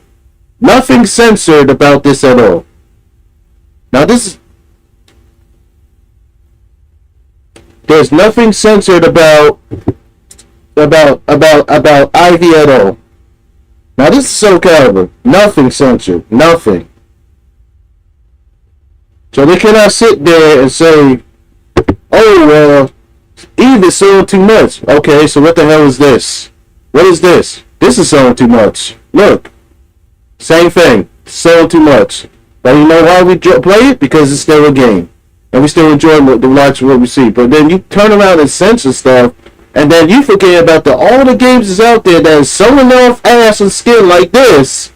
Nothing censored about this at all. Now, this is... There's nothing censored about Ivy at all. Now this is Soul Calibur. Nothing censored. Nothing. So they cannot sit there and say, oh, Eve is selling too much. Okay, so what the hell is this? What is this? This is selling too much. Look. Same thing. Selling too much. But you know why we play it? Because it's still a game. And we still enjoy the watch what we see. But then you turn around and censor stuff, and then you forget about all the games that's out there that is sewing off ass and skin like this,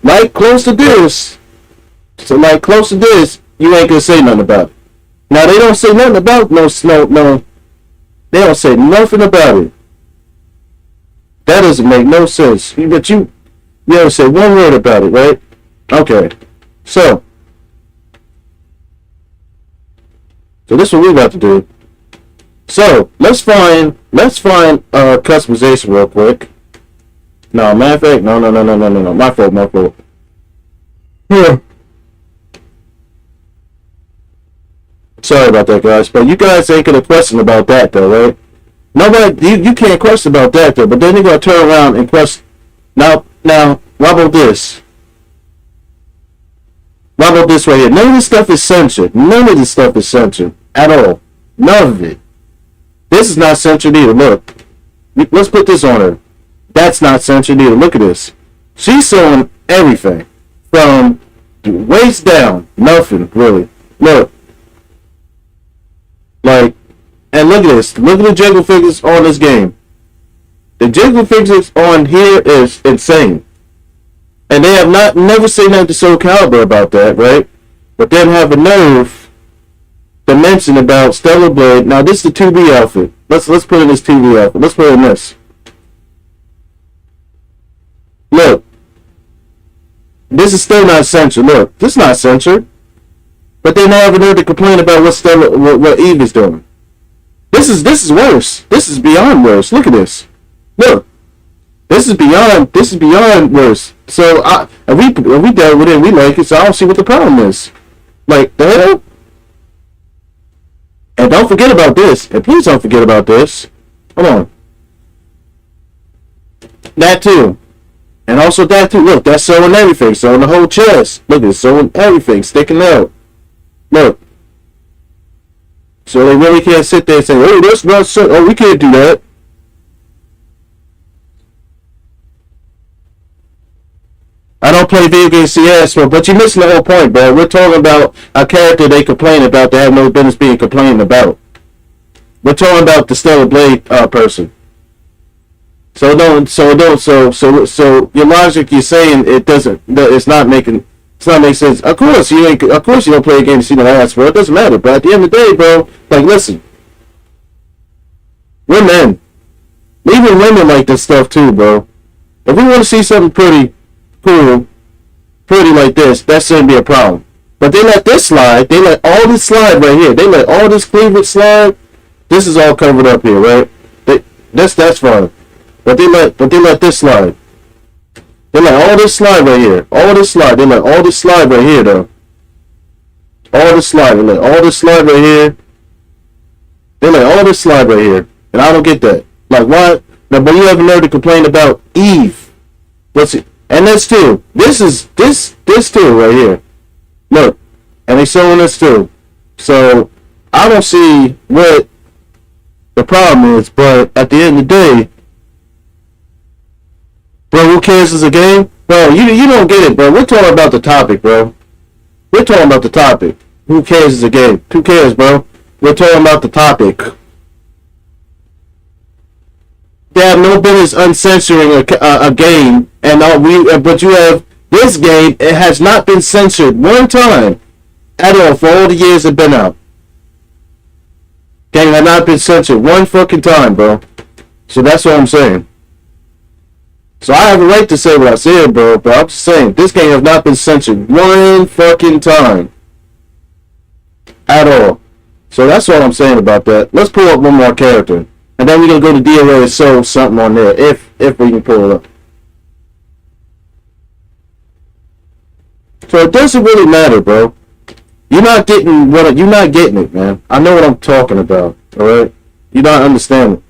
like close to this. So like close to this, you ain't gonna say nothing about it. Now they don't say nothing about no. They don't say nothing about it. That doesn't make no sense. But you don't say one word about it, right? Okay. So this is what we're about to do. So let's find customization real quick. No, matter of fact, no. My fault. Yeah. Sorry about that, guys. But you guys ain't gonna question about that, though, right? Nobody, you can't question about that, though. But then you're gonna turn around and question. Now, what about this? What about this right here? None of this stuff is censored. None of this stuff is censored at all. None of it. This is not censored either. Look. Let's put this on her. That's not censored either. Look at this. She's showing everything. From the waist down. Nothing, really. Look. Like, and look at this. Look at the jiggle figures on this game. The jiggle figures on here is insane. And they have never seen nothing to Soul Calibur about that, right? But then have a nerve to mention about Stellar Blade. Now this is the 2B outfit. Let's put in this 2B outfit. Let's put in this. Look. This is still not censored. Look, this is not censored. But then they have a nerve to complain about what Eve is doing. This is worse. This is beyond worse. Look at this. Look. This is beyond worse. So if we dealt with it and we like it, so I don't see what the problem is. Like, the hell? And don't forget about this. And please don't forget about this. Hold on. That too. And also that too. Look, that's sewing everything. Sewing the whole chest. Look, it's sewing everything. Sticking out. Look. So they really can't sit there and say, oh, that's not so. Oh, we can't do that. I don't play video game CS, but you're missing the whole point, bro. We're talking about a character they complain about that have no business being complained about. We're talking about the Stellar Blade person. So your logic, you're saying it's not making sense. Of course you don't play a game to see no ass, bro. It doesn't matter. But at the end of the day, bro, like, listen, we're men. Even women like this stuff too, bro. If we want to see something pretty cool, pretty like this, that shouldn't be a problem. But they let this slide. They let all this slide right here. They let all this cleavage slide. This is all covered up here, right? That's fine. But they let this slide. They let all this slide right here. All this slide. They let all this slide right here, though. All this slide. They let all this slide right here. They let all this slide right here. And I don't get that. Like, why? Now, but you haven't heard to complain about Eve. What's it? And this too. This too right here. Look. And they showing this too. So, I don't see what the problem is. But at the end of the day, bro, who cares is a game? Bro, you don't get it, bro. We're talking about the topic, bro. We're talking about the topic. Who cares is a game? Who cares, bro? We're talking about the topic. They have no business uncensoring a game, and but you have this game. It has not been censored one time at all for all the years it's been out. Game has not been censored one fucking time, bro. So that's what I'm saying. So I have a right to say what I said, bro. But I'm just saying this game has not been censored one fucking time at all. So that's what I'm saying about that. Let's pull up one more character. And then we're going to go to DOA and show something on there. If we can pull it up. So it doesn't really matter, bro. You're not getting it, man. I know what I'm talking about. Alright? You're not understanding.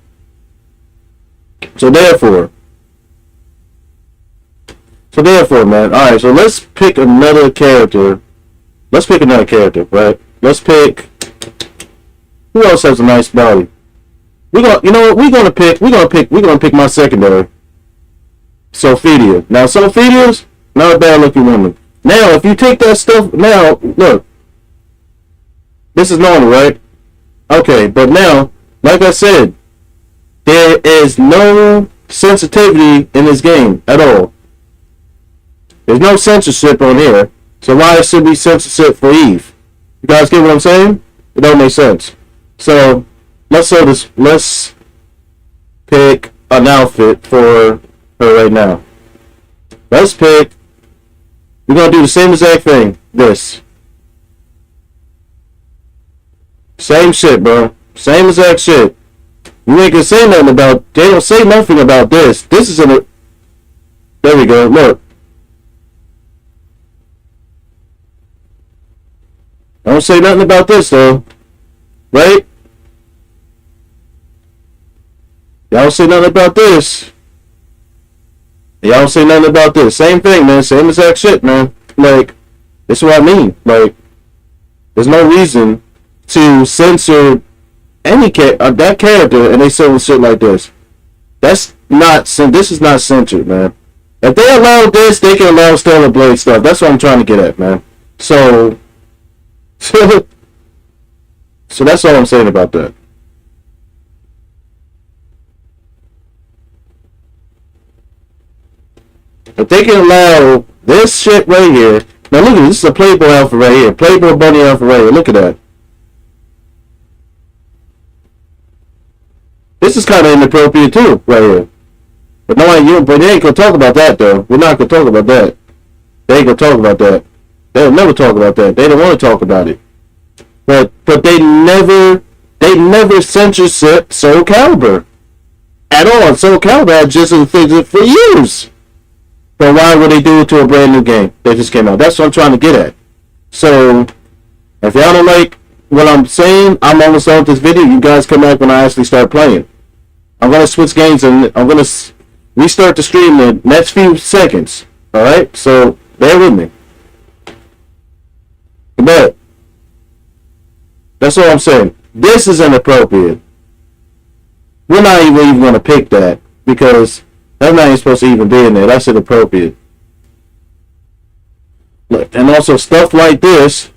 So therefore, man. Alright, so let's pick another character. Right? Let's pick. Who else has a nice body? We're gonna pick my secondary. Sophia. Now Sophia's not a bad looking woman. Now if you take that stuff, now look. This is normal, right? Okay, but now, like I said, there is no sensitivity in this game at all. There's no censorship on here. So why should we censorship for Eve? You guys get what I'm saying? It don't make sense. So let's pick an outfit for her right now. We're gonna do the same exact thing. This. Same shit, bro. Same exact shit. You ain't gonna say nothing about, they don't say nothing about this. This is there we go, look. I don't say nothing about this though. Right? Y'all don't say nothing about this. Y'all don't say nothing about this. Same thing, man. Same exact shit, man. Like, this is what I mean. Like, there's no reason to censor that character and they say shit like this. This is not censored, man. If they allow this, they can allow Stellar Blade stuff. That's what I'm trying to get at, man. So that's all I'm saying about that. If they can allow this shit right here. Now look at this. This is a Playboy outfit right here. Playboy bunny outfit right here. Look at that. This is kind of inappropriate too, right here. But they ain't gonna talk about that though. We're not gonna talk about that. They ain't gonna talk about that. They'll never talk about that. They don't want to talk about it. But they never censorship Soul Calibur at all. Soul Calibur had just things for years. But why would they do it to a brand new game that just came out? That's what I'm trying to get at. So if y'all don't like what I'm saying, I'm almost done with this video. You guys come back when I actually start playing. I'm gonna switch games and I'm gonna restart the stream in the next few seconds. All right, so bear with me. But that's all I'm saying. This is inappropriate. We're not even going to pick that because that's not even supposed to even be in there. That's inappropriate. And also stuff like this,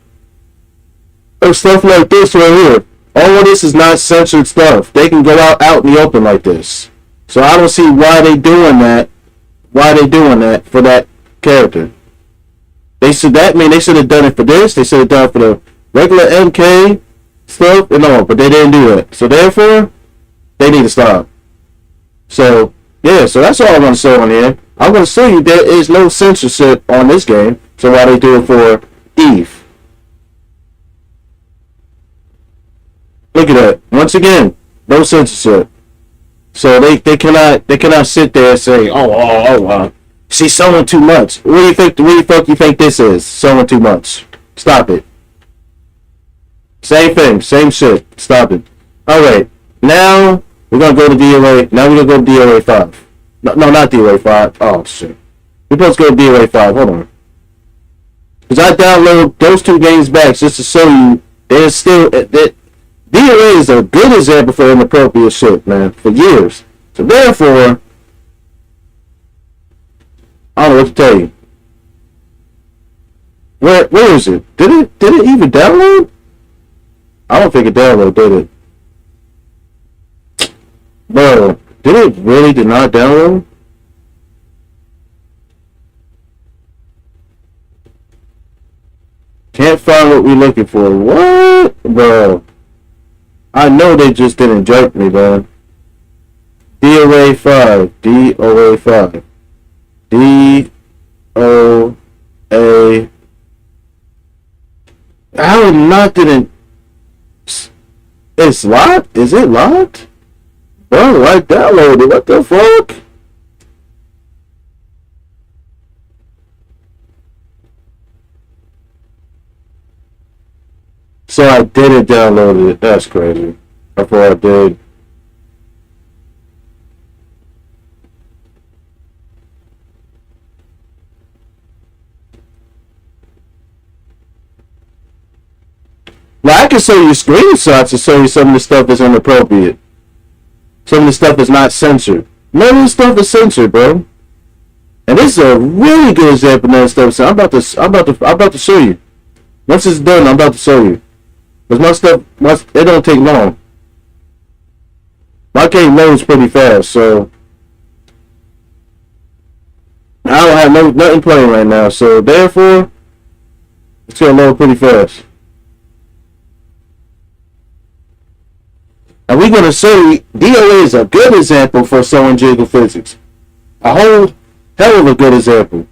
or stuff like this right here. All of this is not censored stuff. They can go out in the open like this. So I don't see why they doing that. Why they doing that for that character? They should have done it for this. They should have done it for the regular MK stuff and all, but they didn't do that. So therefore, they need to stop. So yeah, so that's all I want to show on here. I'm going to show you there is no censorship on this game. So why they do it for Eve? Look at that. Once again, no censorship. So they cannot sit there and say, she's sewing too much. What do you think? What the fuck you think this is? Sewing too much. Stop it. Same thing, same shit. Stop it. All right, now we're gonna go to DOA. Now we're gonna go to DOA 5. No, not DOA 5. Oh shit. We're supposed to go to DOA 5. Hold on. Because I download those two games back just to show you there's still that DOA is a good example for inappropriate shit, man, for years. So therefore, I don't know what to tell you. Where is it? Did it even download? I don't think it downloaded, did it? Bro, did not download? Can't find what we're looking for. What? Bro. I know they just didn't jerk me, bro. DOA 5. DOA 5. DOA. How not didn't... It's locked? Is it locked? Bro, I downloaded it. What the fuck? So I didn't download it. That's crazy. I thought I did. Now I can show you screenshots to show you some of the stuff that's inappropriate. Some of the stuff is not censored. None of the stuff is censored, bro. And this is a really good example of that stuff. So I'm about to show you. Once it's done, I'm about to show you. Because my stuff, it don't take long. My game loads pretty fast, so I don't have nothing playing right now. So therefore, it's gonna load pretty fast. And we're gonna show you DOA is a good example for showing jiggle physics. A whole hell of a good example.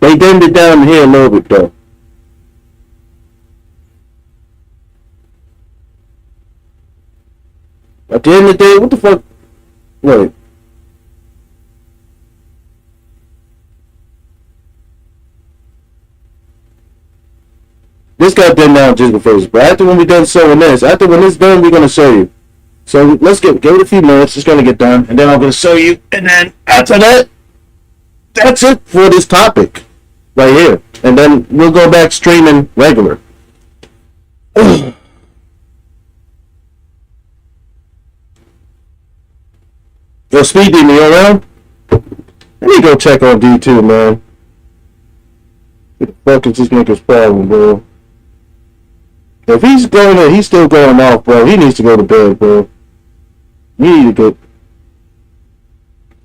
They dimmed it down here a little bit though. At the end of the day, what the fuck? Wait. This got done down just before. But after when we done showing this, after when this done, we're gonna show you. So let's give it a few minutes. It's gonna get done, and then I'm gonna show you. And then after that, that's it for this topic right here. And then we'll go back streaming regular. Yo, Speed D, you around? Let me go check on D2, man. What the fuck is this nigga's problem, bro? If he's going in, he's still going off, bro. He needs to go to bed, bro. You need to go.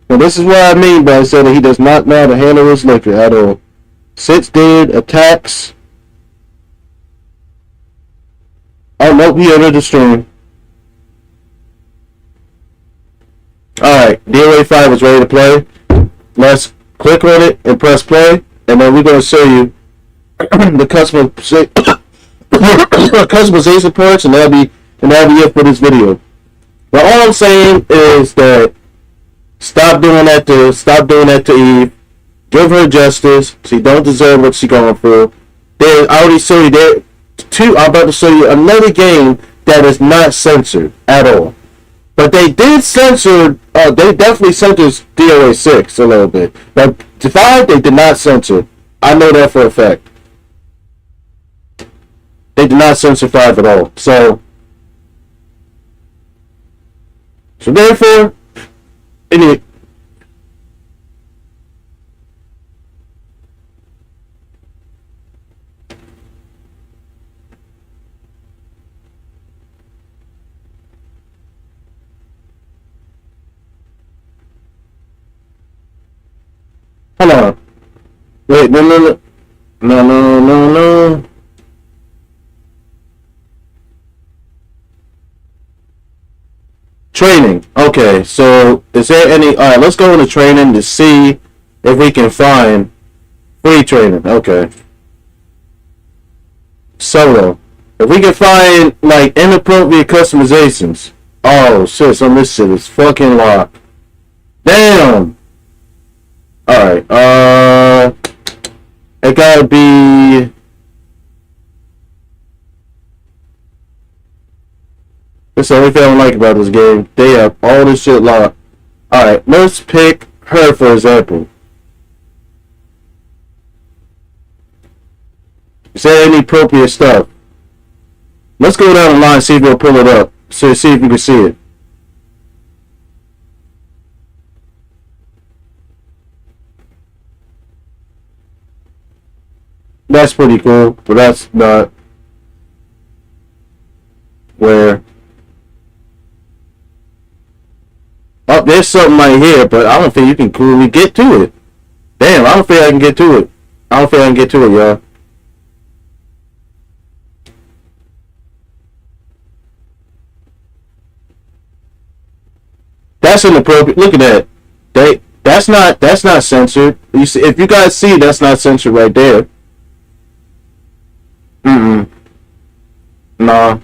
Now, this is what I mean by saying that he does not know how to handle his liquor at all. Sits dead, attacks. Oh, nope, he entered the stream. Alright, DOA 5 is ready to play. Let's click on it and press play, and then we're going to show you the customization parts, and that'll be it for this video. But all I'm saying is that stop doing that to Eve. Give her justice. She don't deserve what she's going through. I already showed you there. I'm about to show you another game that is not censored at all. But they did censor, they definitely censored DOA 6 a little bit. But 5, they did not censor. I know that for a fact. They did not censor 5 at all. So therefore, anyway. Hold on. Wait, no. Training. Okay, so is there any... Alright, let's go into training to see if we can find free training. Okay. Solo. If we can find like inappropriate customizations, oh shit, some of this shit is fucking locked. Damn. All right. It gotta be. That's the only thing I don't like about this game. They have all this shit locked. Alright, let's pick her for example. Is there any appropriate stuff? Let's go down the line and see if we'll pull it up. So see if you can see it. That's pretty cool, but that's not where. Oh, there's something right here, but I don't think you can clearly get to it. Damn, I don't think I can get to it. I don't think I can get to it, y'all. That's inappropriate. Look at that. That's not censored. You see, if you guys see, that's not censored right there. Nah.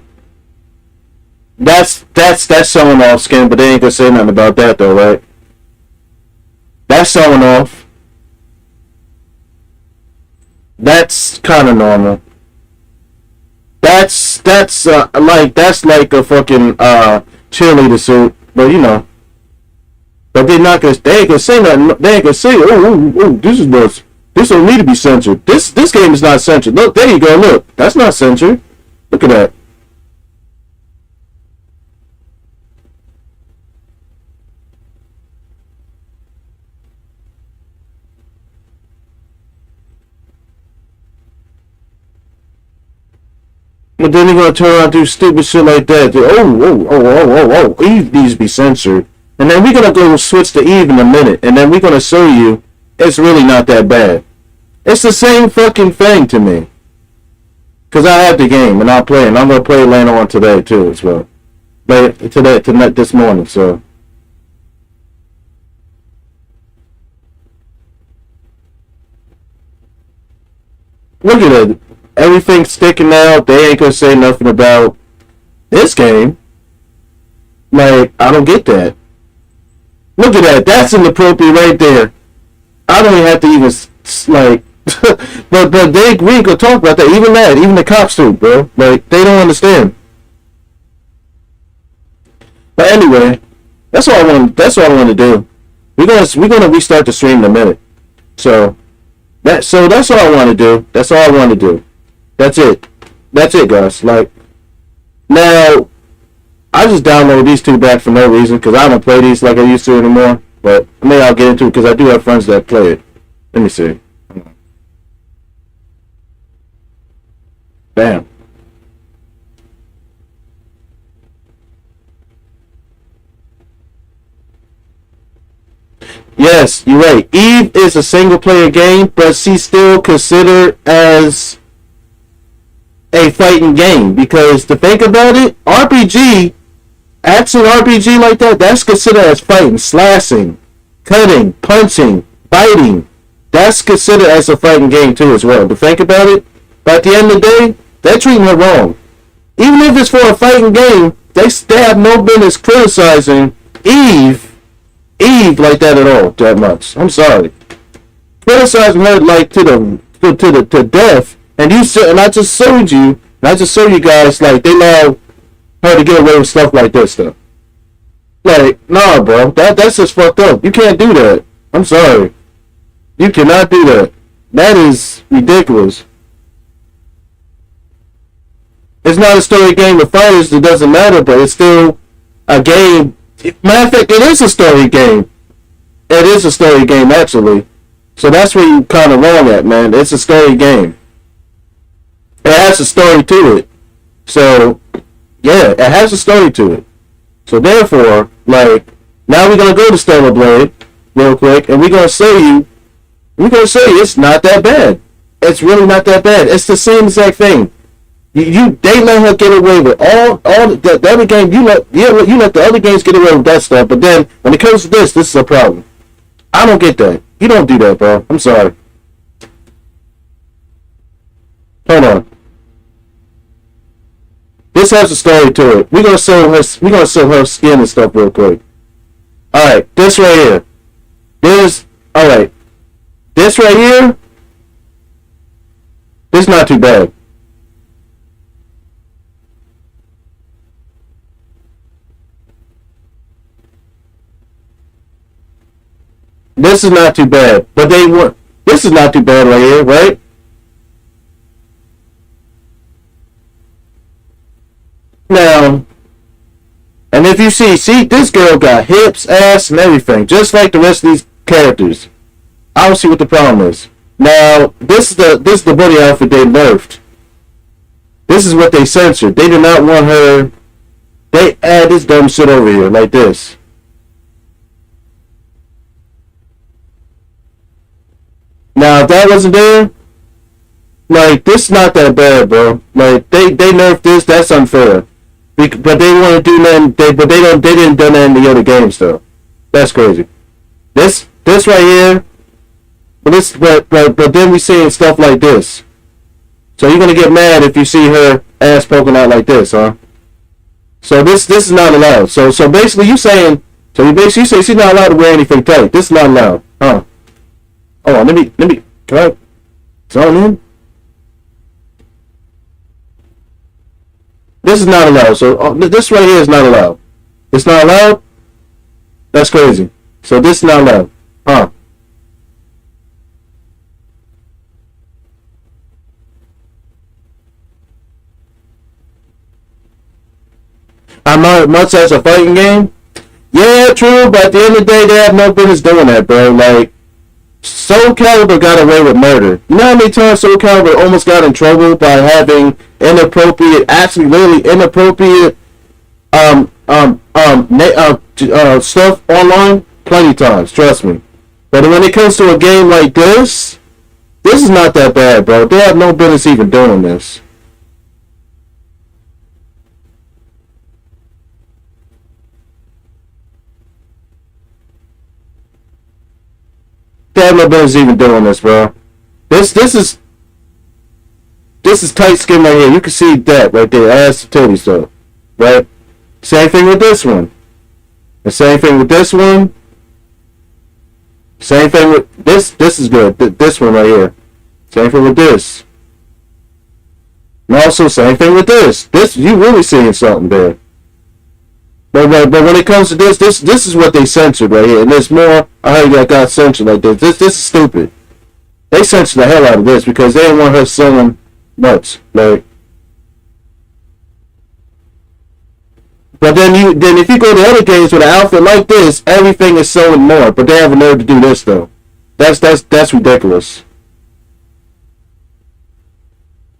That's showing off skin, but they ain't gonna say nothing about that though, right? That's showing off. That's kind of normal. That's like a fucking cheerleader suit, but you know. But they ain't gonna say nothing. They ain't gonna say, oh, this don't need to be censored. This game is not censored. Look, there you go. Look, that's not censored. Look at that. But then you're gonna turn around and do stupid shit like that. Eve needs to be censored. And then we're gonna go switch to Eve in a minute, and then we're gonna show you it's really not that bad. It's the same fucking thing to me. Cause I have the game and I'll play it. And I'm gonna play it later on today too as well. Tonight, this morning, so. Look at it. Everything's sticking out. They ain't gonna say nothing about this game. Like, I don't get that. Look at that. That's inappropriate right there. I don't even have to even, like, but we ain't gonna talk about that. Even the cops do, bro. Like, they don't understand. But anyway, that's all I want to do. We're gonna restart the stream in a minute. So that's all I want to do. That's all I want to do. That's it, guys. Like, now, I just downloaded these two back for no reason because I don't play these like I used to anymore. But maybe I'll get into it because I do have friends that play it. Let me see. Bam. Yes, you're right. Eve is a single player game, but she's still considered as a fighting game because to think about it, RPG, action RPG like that, that's considered as fighting, slashing, cutting, punching, biting. That's considered as a fighting game too as well. To think about it, but at the end of the day, they're treating her wrong. Even if it's for a fighting game, they have no business criticizing Eve like that at all that much. I'm sorry. Criticizing her like to death. And I just showed you guys like they allow her to get away with stuff like this stuff. Like, nah, bro, that's just fucked up. You can't do that. I'm sorry. You cannot do that. That is ridiculous. It's not a story game with fighters. It doesn't matter, but it's still a game. Matter of fact, it is a story game. It is a story game, actually. So that's where you kind of wrong at, man. It's a story game. It has a story to it. So, yeah, it has a story to it. So therefore, like, now we're going to go to Stellar Blade real quick, and we're going to show you it's not that bad. It's really not that bad. It's the same exact thing. They let her get away with all the other game. You let the other games get away with that stuff, but then when it comes to this is a problem. I don't get that. You don't do that, bro. I'm sorry. Hold on. This has a story to it. We're gonna show her. We're gonna show her skin and stuff real quick. All right, this right here. All right. This right here. This not too bad. This is not too bad, but they were. This is not too bad right here, right? Now, and if you see, this girl got hips, ass, and everything, just like the rest of these characters. I don't see what the problem is. Now, this is the booty outfit they nerfed. This is what they censored. They did not want her. They add this dumb shit over here like this. Now, if that wasn't there, like, this is not that bad, bro. Like, they nerfed this. That's unfair. But they want to do nothing. But they didn't do that in the other games though. That's crazy. This right here. But then we seeing stuff like this. So you're gonna get mad if you see her ass poking out like this, huh? So this is not allowed. So basically you saying. So you basically say she's not allowed to wear anything tight. This is not allowed, huh? Hold on, let me. Can I zone in? This is not allowed. So this right here is not allowed. It's not allowed? That's crazy. So this is not allowed. Huh. I'm not much as a fighting game. Yeah, true, but at the end of the day, they have no business doing that, bro. Like, Soul Calibur got away with murder. You know how many times Soul Calibur almost got in trouble by having inappropriate, actually literally inappropriate stuff online? Plenty times, trust me. But when it comes to a game like this is not that bad, bro. They have no business even doing this. They have no business even doing this, bro. This is tight skin right here. You can see that right there, ass to titties though, right? Same thing with this one. The same thing with this one. Same thing with this. This is good. This one right here. Same thing with this. And also same thing with this. This you really seeing something there. But when it comes to this is what they censored right here. And there's more. I heard that got censored like this. This is stupid. They censored the hell out of this because they didn't want her selling nuts. Like, but then if you go to other games with an outfit like this, everything is selling more. But they have a nerve to do this though. That's ridiculous.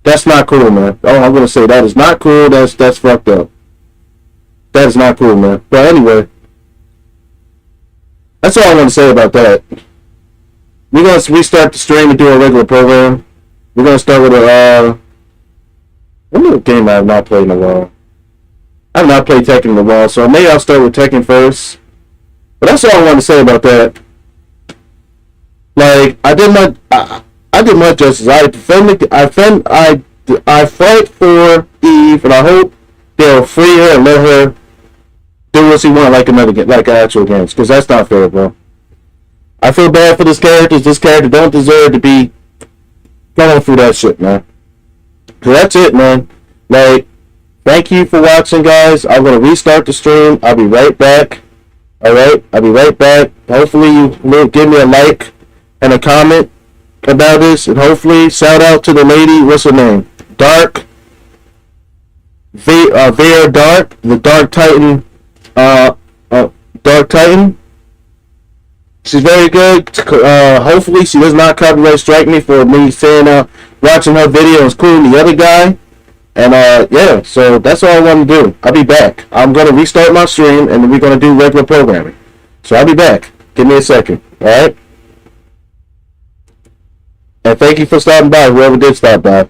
That's not cool, man. Oh, I'm gonna say that is not cool. That's fucked up. That is not cool, man. But anyway, that's all I want to say about that. We're going to restart the stream and do a regular program. We're going to start with a game I have not played in a while. I have not played Tekken in a while, so maybe I'll start with Tekken first. But that's all I want to say about that. Like, I did my justice. I fight for Eve, and I hope they'll free her and let her do what she wants like another game, like actual games, because that's not fair, bro. I feel bad for this character. This character don't deserve to be going through that shit, man. So that's it, man. Like, thank you for watching, guys. I'm gonna restart the stream. I'll be right back. All right, I'll be right back. Hopefully, you will give me a like and a comment about this, and hopefully, shout out to the lady. What's her name? Dark. VR Dark, the Dark Titan, Dark Titan. She's very good. Hopefully she does not copyright strike me for me saying watching her videos including the other guy. And yeah, so that's all I want to do. I'll be back. I'm gonna restart my stream and we're gonna do regular programming. So I'll be back. Give me a second. Alright? And thank you for stopping by, whoever did stop by.